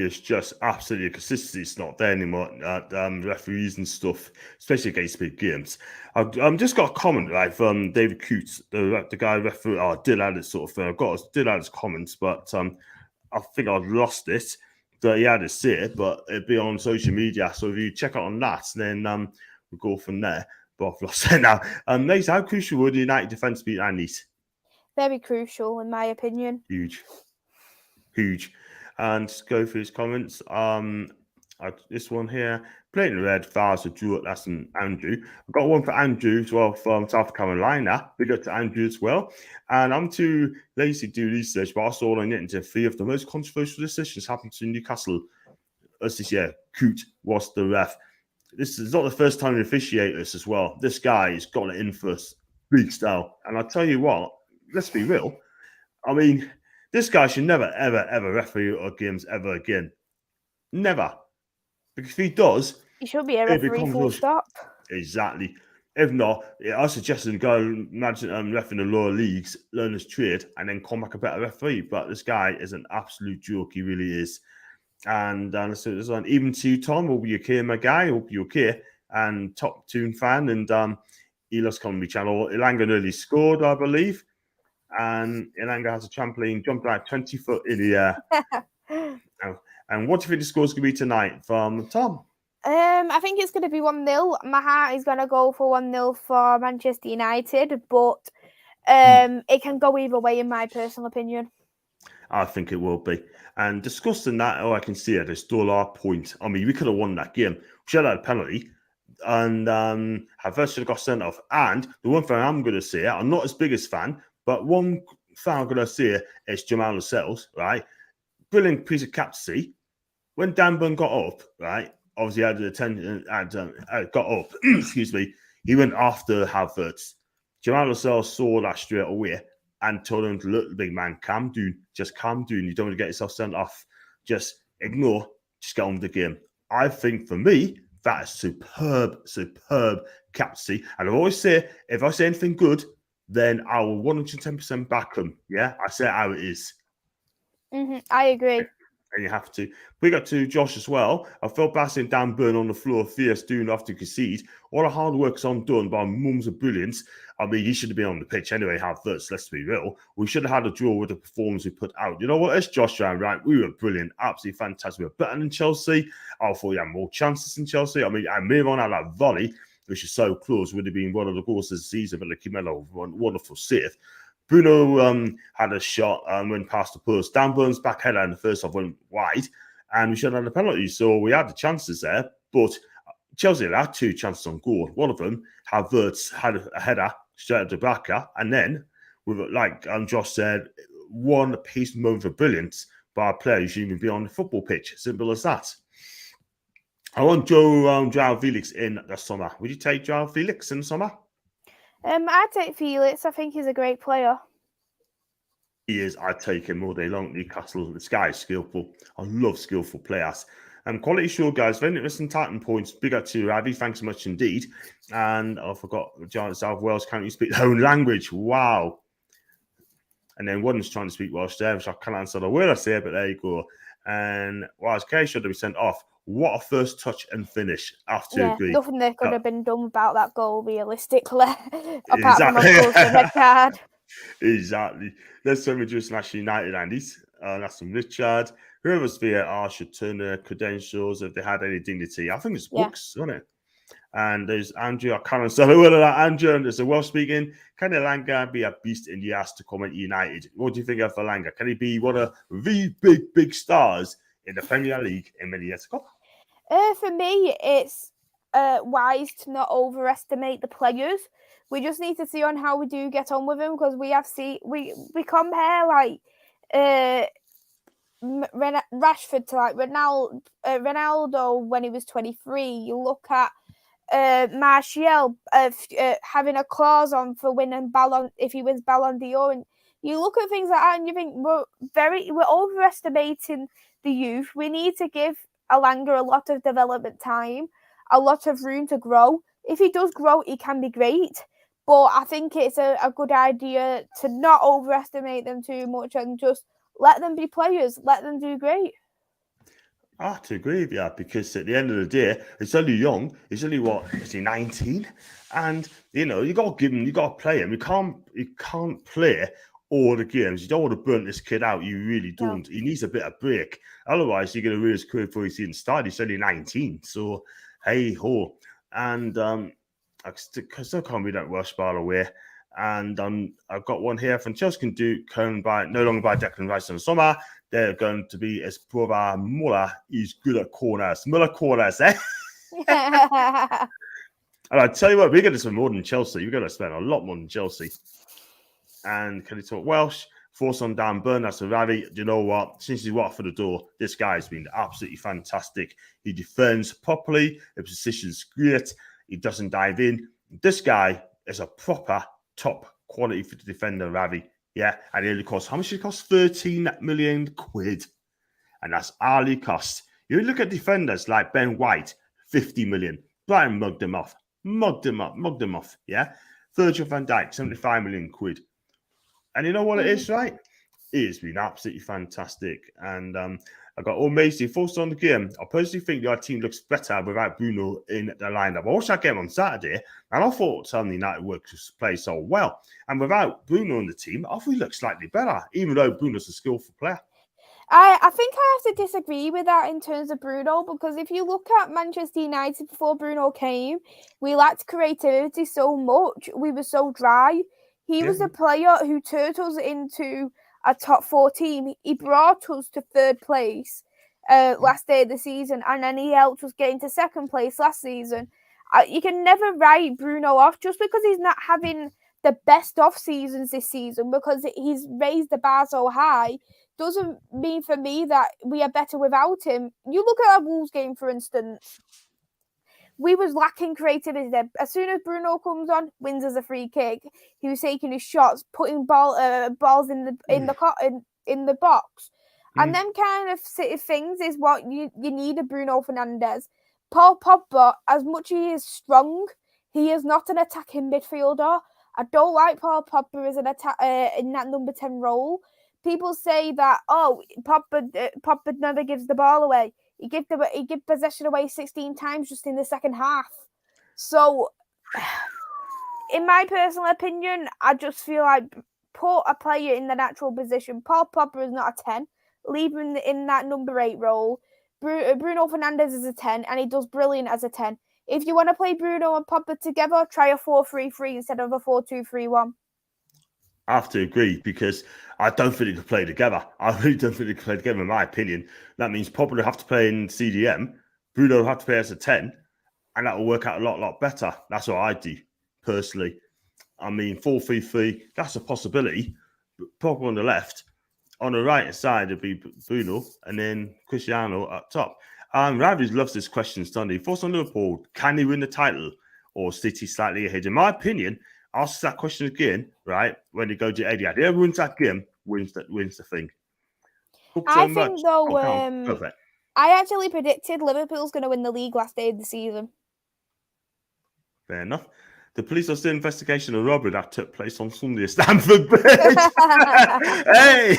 It's just absolutely consistency. It's not there anymore. Referees and stuff, especially against big games. I've just got a comment right from David Coote, the guy referee. I did add it sort of. Did add his comments, but I think I've lost it. But he had to say it, but it'd be on social media. So if you check out on that, then we'll go from there. But I've lost it now. Maisy, how crucial would the United defence be at Nice? Very crucial, in my opinion. Huge. And go through his comments. This one here, blatant red, fouls, a draw. That's an Andrew. I've got one for Andrew as well from South Carolina. Big up to Andrew as well. And I'm too lazy to do research, but I saw on into 3 of the most controversial decisions happened to Newcastle this year. Coote was the ref. This is not the first time we officiate this as well. This guy has got it in for us, big style. And I tell you what, let's be real. I mean, this guy should never, ever, ever referee games ever again. Never. Because if he does, he should be a referee full stop. Exactly. If not, I suggest him go imagine ref in the lower leagues, learn his trade, and then come back a better referee. But this guy is an absolute joke. He really is. And let's do this one. Even to Tom, hope you're okay, my guy. Hope you're okay. And top Toon fan. And he loves comedy channel. Ilanga nearly scored, I believe. and Elanga has a trampoline, jumped like 20 foot in the air. And what do you think the score's going to be tonight from Tom? I think it's going to be 1-0. My heart is going to go for 1-0 for Manchester United, but it can go either way in my personal opinion. I think it will be. And discussing that, I can see it. They stole our point. I mean, we could have won that game. We should have had a penalty. And Havertz should have got sent off. And the one thing I'm going to say, I'm not as big as fan, but one thing I'm going to say is Jamal Lascelles, right? Brilliant piece of captaincy. When Dan Burn got up, right? Obviously, had the attention, got up. Excuse me. He went after Havertz. Jamal Lascelles saw that straight away and told him to look, the big man, calm down. Just calm down. You don't want to get yourself sent off. Just ignore. Just get on with the game. I think for me, that is superb captaincy. And I always say, if I say anything good, then I will 110% back them. Yeah, I say it how it is. I agree. And you have to. We got to Josh as well. I felt bad seeing Dan Burn on the floor, fierce, doing after concede. All the hard work's undone by mums of brilliance. I mean, he should have been on the pitch anyway, Havertz, let's be real. We should have had a draw with the performance we put out. You know what? It's Josh round, right? We were brilliant, absolutely fantastic. We were better than Chelsea. I thought we had more chances than Chelsea. I mean, I move on at that volley, which is so close, would have been one of the goals of the season, but Kimelo, wonderful save. Bruno had a shot and went past the post. Dan Burns' back header in the first half went wide, and we should have had a penalty. So we had the chances there, but Chelsea had 2 chances on goal. One of them, Havertz had a header straight at the back, and then, with like Josh said, one piece moment of brilliance by a player who shouldn't even be on the football pitch. Simple as that. I want Joao Felix in the summer. Would you take Joao Felix in the summer? I'd take Felix. I think he's a great player. He is. I'd take him all day long. Newcastle, this guy is skillful. I love skillful players. Quality show, guys. Very interesting Titan points. Big up to Ravi. Thanks so much indeed. And I forgot, Giant South Wales, can't you speak their own language? Wow. And then one is trying to speak Welsh there, which I can't answer the word I say, but there you go. And Wales K should have been sent off. What a first touch and finish. I have to agree. Nothing that could have been done about that goal, realistically. Apart from, of course, the red card. Exactly. Let's turn to National United, Andy's. That's from Richard. Whoever's VAR should turn their credentials if they had any dignity. I think it's books, isn't it? And there's Andrew. I can't understand the word of that. Andrew, and there's a Welsh speaking. Can Elanga be a beast in the ass to come at United? What do you think of Elanga? Can he be one of the big stars in the Premier League in many years ago? For me, it's wise to not overestimate the players. We just need to see on how we do get on with them, because we compare like Rashford to like Ronaldo when he was 23. You look at Martial having a clause on for winning Ballon if he wins Ballon d'Or, and you look at things like that and you think we're overestimating the youth. We need to give Elanga a lot of development time, a lot of room to grow. If he does grow, he can be great. But I think it's a good idea to not overestimate them too much and just let them be players, let them do great. I have to agree with you, because at the end of the day, it's only young. It's only 19? And you got to give him, you got to play him. You can't play all the games. You don't want to burn this kid out. You really don't. No. He needs a bit of break. Otherwise, you're going to ruin his career before he's even started. He's only 19. So, hey ho. And I still can't read that Welsh, by the way. And I've got one here from Chelsea no longer buy Declan Rice in the summer. They're going to be his brother Muller. He's good at corners. Muller corners, eh? And I tell you what, we're going to spend more than Chelsea. We're going to spend a lot more than Chelsea. And can he talk Welsh? Force on Dan Burn. That's a Ravi. Do you know what? Since he's walked for the door, this guy's been absolutely fantastic. He defends properly. The position's great. He doesn't dive in. This guy is a proper top quality for the defender, Ravi. Yeah, and it only costs, how much did it cost? 13 million quid. And that's hourly cost. You look at defenders like Ben White, 50 million. Brian mugged him off. Yeah. Virgil van Dijk, 75 million quid. And you know what it is, right? It has been absolutely fantastic. And I got Maisy, thoughts on the game. I personally think our team looks better without Bruno in the lineup. I watched that game on Saturday, and I thought United works play so well. And without Bruno in the team, I thought he looked slightly better, even though Bruno's a skillful player. I think I have to disagree with that in terms of Bruno, because if you look at Manchester United before Bruno came, we lacked creativity so much. We were so dry. He was a player who turned us into a top 4 team. He brought us to 3rd place last day of the season, and then he helped us get into 2nd place last season. You can never write Bruno off just because he's not having the best off seasons this season, because he's raised the bar so high. Doesn't mean for me that we are better without him. You look at our Wolves game, for instance. We was lacking creativity there. As soon as Bruno comes on, wins us a free kick. He was taking his shots, putting balls in the box, and them kind of things is what you need a Bruno Fernandes. Paul Pogba, as much as he is strong, he is not an attacking midfielder. I don't like Paul Pogba as an attack in that number 10 role. People say that, Pogba never gives the ball away. He give possession away 16 times just in the second half. So, in my personal opinion, I just feel like put a player in the natural position. Paul Pogba is not a 10. Leave him in that number 8 role. Bruno Fernandes is a 10, and he does brilliant as a 10. If you want to play Bruno and Pogba together, try a 4-3-3 instead of a 4-2-3-1. I have to agree, because I don't think they could play together. I really don't think they could play together, in my opinion. That means Pogba will have to play in CDM, Bruno will have to play as a 10, and that will work out a lot better. That's what I do, personally. I mean, 4-3-3, that's a possibility. Pogba on the left. On the right side, it'd be Bruno, and then Cristiano up top. Rivalries loves this question, Sunday. Thoughts on Liverpool? Can they win the title, or City slightly ahead? In my opinion, ask that question again, right? When they go to Etihad, whoever wins that game wins the thing. I actually predicted Liverpool's going to win the league last day of the season. Fair enough. The police are still investigating a robbery that took place on Sunday at Stamford Bridge. Hey!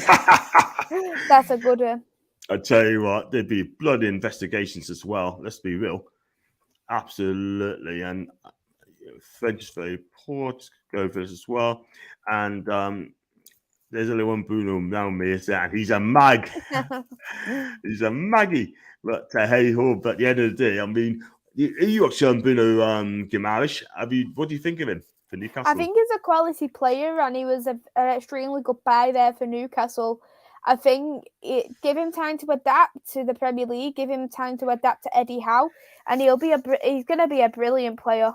That's a good one. I tell you what, there'd be bloody investigations as well. Let's be real. Absolutely. And French is very poor. Go for this as well. And there's only one Bruno around me, and he's a mag. He's a maggie. But hey ho, but at the end of the day, I mean, you actually Bruno Guimaraes. What do you think of him for Newcastle? I think he's a quality player, and he was an extremely good buy there for Newcastle. I think give him time to adapt to the Premier League, give him time to adapt to Eddie Howe, and he's going to be a brilliant player.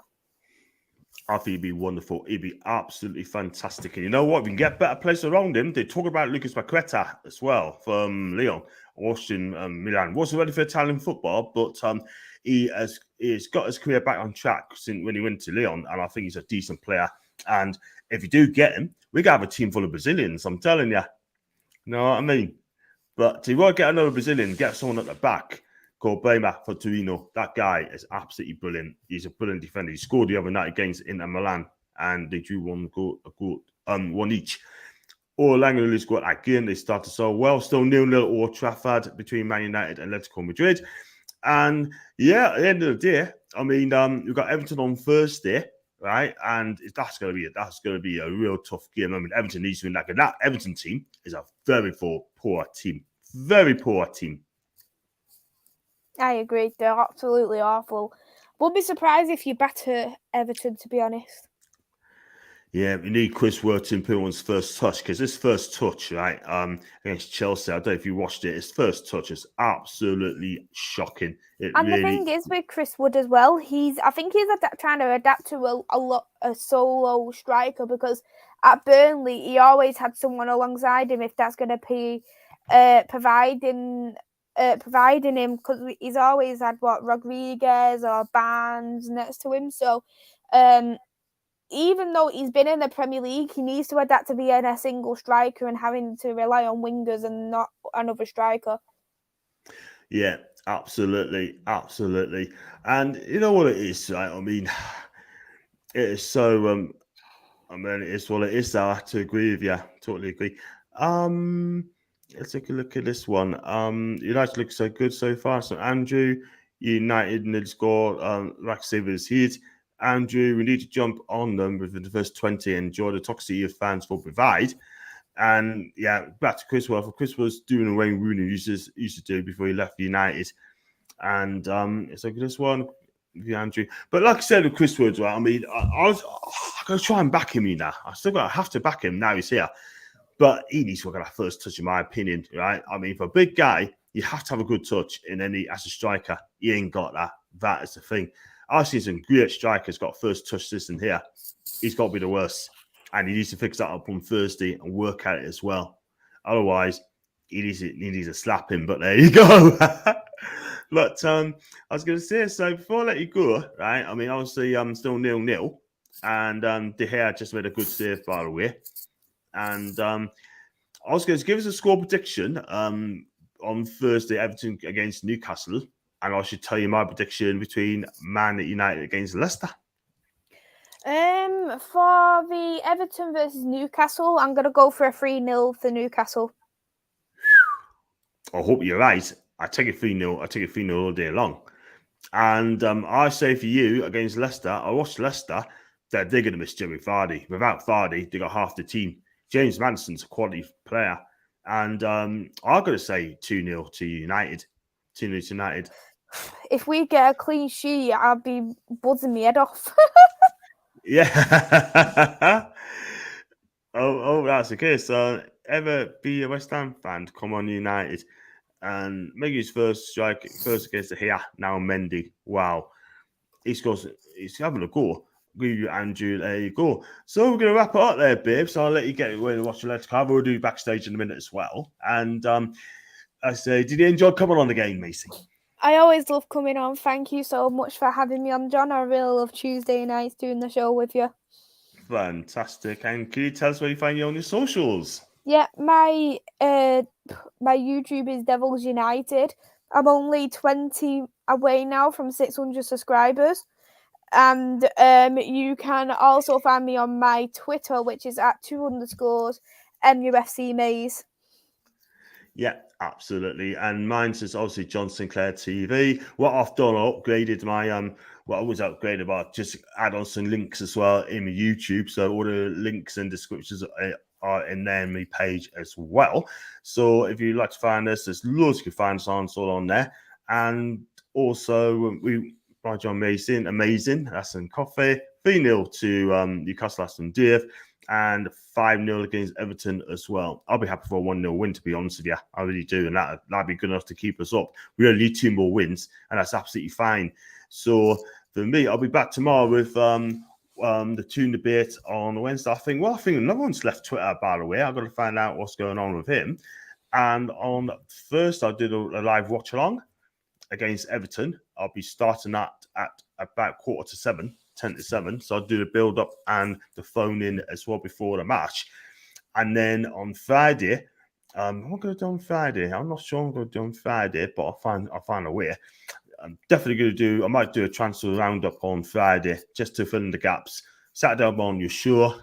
I think he'd be wonderful. He'd be absolutely fantastic. And you know what? We can get better players around him. They talk about Lucas Paqueta as well from Lyon, Washington, Milan. Wasn't ready for Italian football, but he's got his career back on track since when he went to Lyon, and I think he's a decent player. And if you do get him, we're going to have a team full of Brazilians, I'm telling you. You know what I mean? But if you want to get another Brazilian, get someone at the back called Bema for Torino. That guy is absolutely brilliant. He's a brilliant defender. He scored the other night against Inter Milan, and they drew one each. All Langley scored again. They started so well. Still 0-0 at Old Trafford between Man United and Atletico Madrid. And yeah, at the end of the day, I mean, we've got Everton on Thursday, right? And that's going to be a real tough game. I mean, Everton needs to win that game. That Everton team is a very poor team. Very poor team. I agree. They're absolutely awful. Wouldn't be surprised if you batter Everton, to be honest. Yeah, we need Chris Word to improve on his first touch, because his first touch, right, against Chelsea, I don't know if you watched it, his first touch is absolutely shocking. The thing is with Chris Wood as well, I think he's trying to adapt to a solo striker, because at Burnley, he always had someone alongside him if that's going to be providing him, because he's always had Rodriguez or Barnes next to him. So even though he's been in the Premier League, he needs to adapt to being a single striker and having to rely on wingers and not another striker. Yeah, absolutely. And you know what it is, right? I mean, it is so it is what it is. I have to agree with you. Totally agree. let's take a look at this one. United look so good so far. So Andrew, United need to score. Like I say, with his heat. Andrew, we need to jump on them within the first 20 and enjoy the toxicity of fans will provide. And yeah, back to Chris Worth. Chris was doing the way Rooney used to do before he left United. And it's like this one, Andrew. But like I said with Chris Woods, right, I mean, I'm going to try and back him, I have to back him now he's here. But he needs to work on that first touch, in my opinion, right? I mean, for a big guy, you have to have a good touch as a striker. He ain't got that. That is the thing. I've seen some great strikers got first touch system here. He's got to be the worst. And he needs to fix that up on Thursday and work at it as well. Otherwise, he needs to slap him. But there you go. But I was going to say, so before I let you go, right, I mean, obviously, I'm still 0-0. And De Gea just made a good save, by the way. And I was going to give us a score prediction on Thursday, Everton against Newcastle. And I should tell you my prediction between Man United against Leicester. For the Everton versus Newcastle, I'm going to go for a 3-0 for Newcastle. I hope you're right. I take a 3-0. I take a 3-0 all day long. And I say for you against Leicester, I watched Leicester, that they're going to miss Jimmy Vardy. Without Vardy, they got half the team. James Manson's a quality player. And I'm going to say 2-0 to United. 2-0 to United. If we get a clean sheet, I'll be buzzing my head off. Yeah. oh, that's the case. So, ever be a West Ham fan, come on United. And make his first strike, first against the here, now Mendy. Wow. He's having a go. Give you, Andrew, there you go. So we're going to wrap it up there, babe. So I'll let you get away to watch the Let's Cover. We'll do backstage in a minute as well. And I say, did you enjoy coming on the game, Maisy? I always love coming on. Thank you so much for having me on, John. I really love Tuesday nights doing the show with you. Fantastic. And can you tell us where you find you on your socials? Yeah, my YouTube is Devils United. I'm only 20 away now from 600 subscribers. And you can also find me on my Twitter, which is at 2_MUFC Maze. Yeah, absolutely. And mine's is obviously John Sinclair TV. What I've done, I upgraded my I was upgraded, but just add on some links as well in my YouTube. So all the links and descriptions are in there in my page as well. So if you'd like to find us, there's loads you can find us all on there. And also by John Mason, amazing. That's in coffee. 3-0 to Newcastle Aston Villa. And 5-0 against Everton as well. I'll be happy for a 1-0 win, to be honest with you. I really do. And that'd be good enough to keep us up. We only need 2 more wins, and that's absolutely fine. So for me, I'll be back tomorrow with the Toon debate on Wednesday. I think another one's left Twitter, by the way. I've got to find out what's going on with him. And on first, I did a live watch along against Everton. I'll be starting that at about 6:45. 10 to 7. So I'll do the build up and the phone in as well before the match. And then on Friday, what going to do on Friday? I'm not sure I'm going to do on Friday, but I'll find a way. I'm definitely going to I might do a transfer roundup on Friday just to fill in the gaps. Saturday I'm on You're Sure.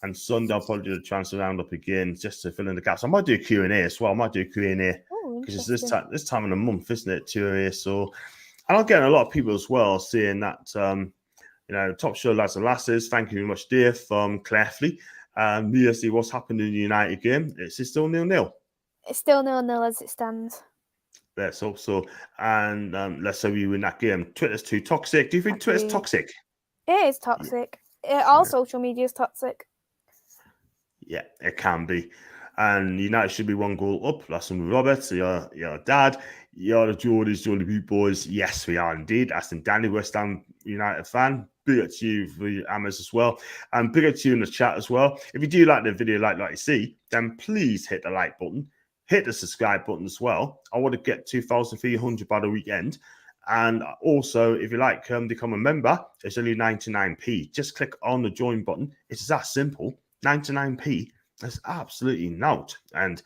And Sunday I'll probably do the transfer roundup again just to fill in the gaps. I might do a Q&A as well. I might do a Q&A because it's this time of the month, isn't it? Q&A. So, and I'm getting a lot of people as well saying that, top show lads and lasses. Thank you very much, dear, from Clairfleet. We see what's happened in the United game. It's still 0-0. It's still 0-0 as it stands. Let's hope so. And let's say we win that game. Twitter's too toxic. Do you think Twitter's toxic? It is toxic. All social media is toxic. Yeah, it can be. And United should be 1 goal up. That's from Roberts, your dad. You're the Geordies, Geordie Boot Boys. Yes, we are indeed. Aston Danny, West Ham United fan. Big up to you for your Amas as well. And big up to you in the chat as well. If you do like the video, like you see, then please hit the like button. Hit the subscribe button as well. I want to get 2,300 by the weekend. And also, if you like become a member, it's only 99p. Just click on the join button. It's that simple. 99p. That's absolutely not. And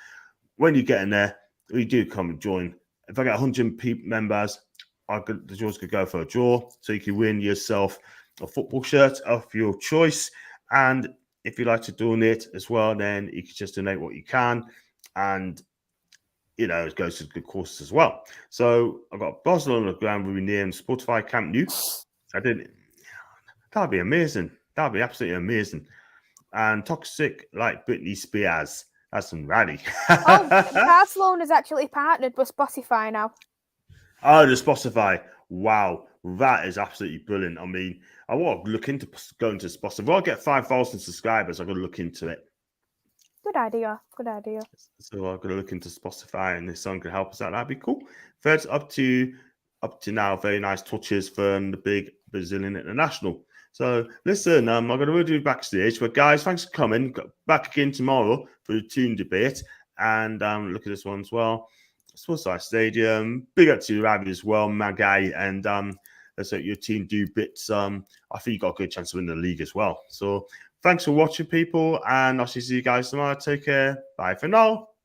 when you get in there, we do come and join. If I get 100 members, the draws could go for a draw. So you can win yourself a football shirt of your choice. And if you like to donate as well, then you can just donate what you can. And it goes to good courses as well. So I've got Barcelona Grand Prix named Spotify Camp Nou. That'd be amazing. That'd be absolutely amazing. And Toxic like Britney Spears. That's some rally. Barcelona is actually partnered with Spotify now. Oh, the Spotify. Wow. That is absolutely brilliant. I mean, I want to look into going to Spotify. If I get 5,000 subscribers, I've got to look into it. Good idea. Good idea. So I've got to look into Spotify, and this song could help us out. That'd be cool. Third, up to now, very nice touches from the big Brazilian international. So listen, I'm going to do backstage, but guys, thanks for coming. Back again tomorrow for the Toon debate, and look at this one as well. Sportside Stadium. Big up to Ravi as well, Magai, and let's hope your team do bits. I think you got a good chance to win the league as well. So thanks for watching, people, and I'll see you guys tomorrow. Take care. Bye for now.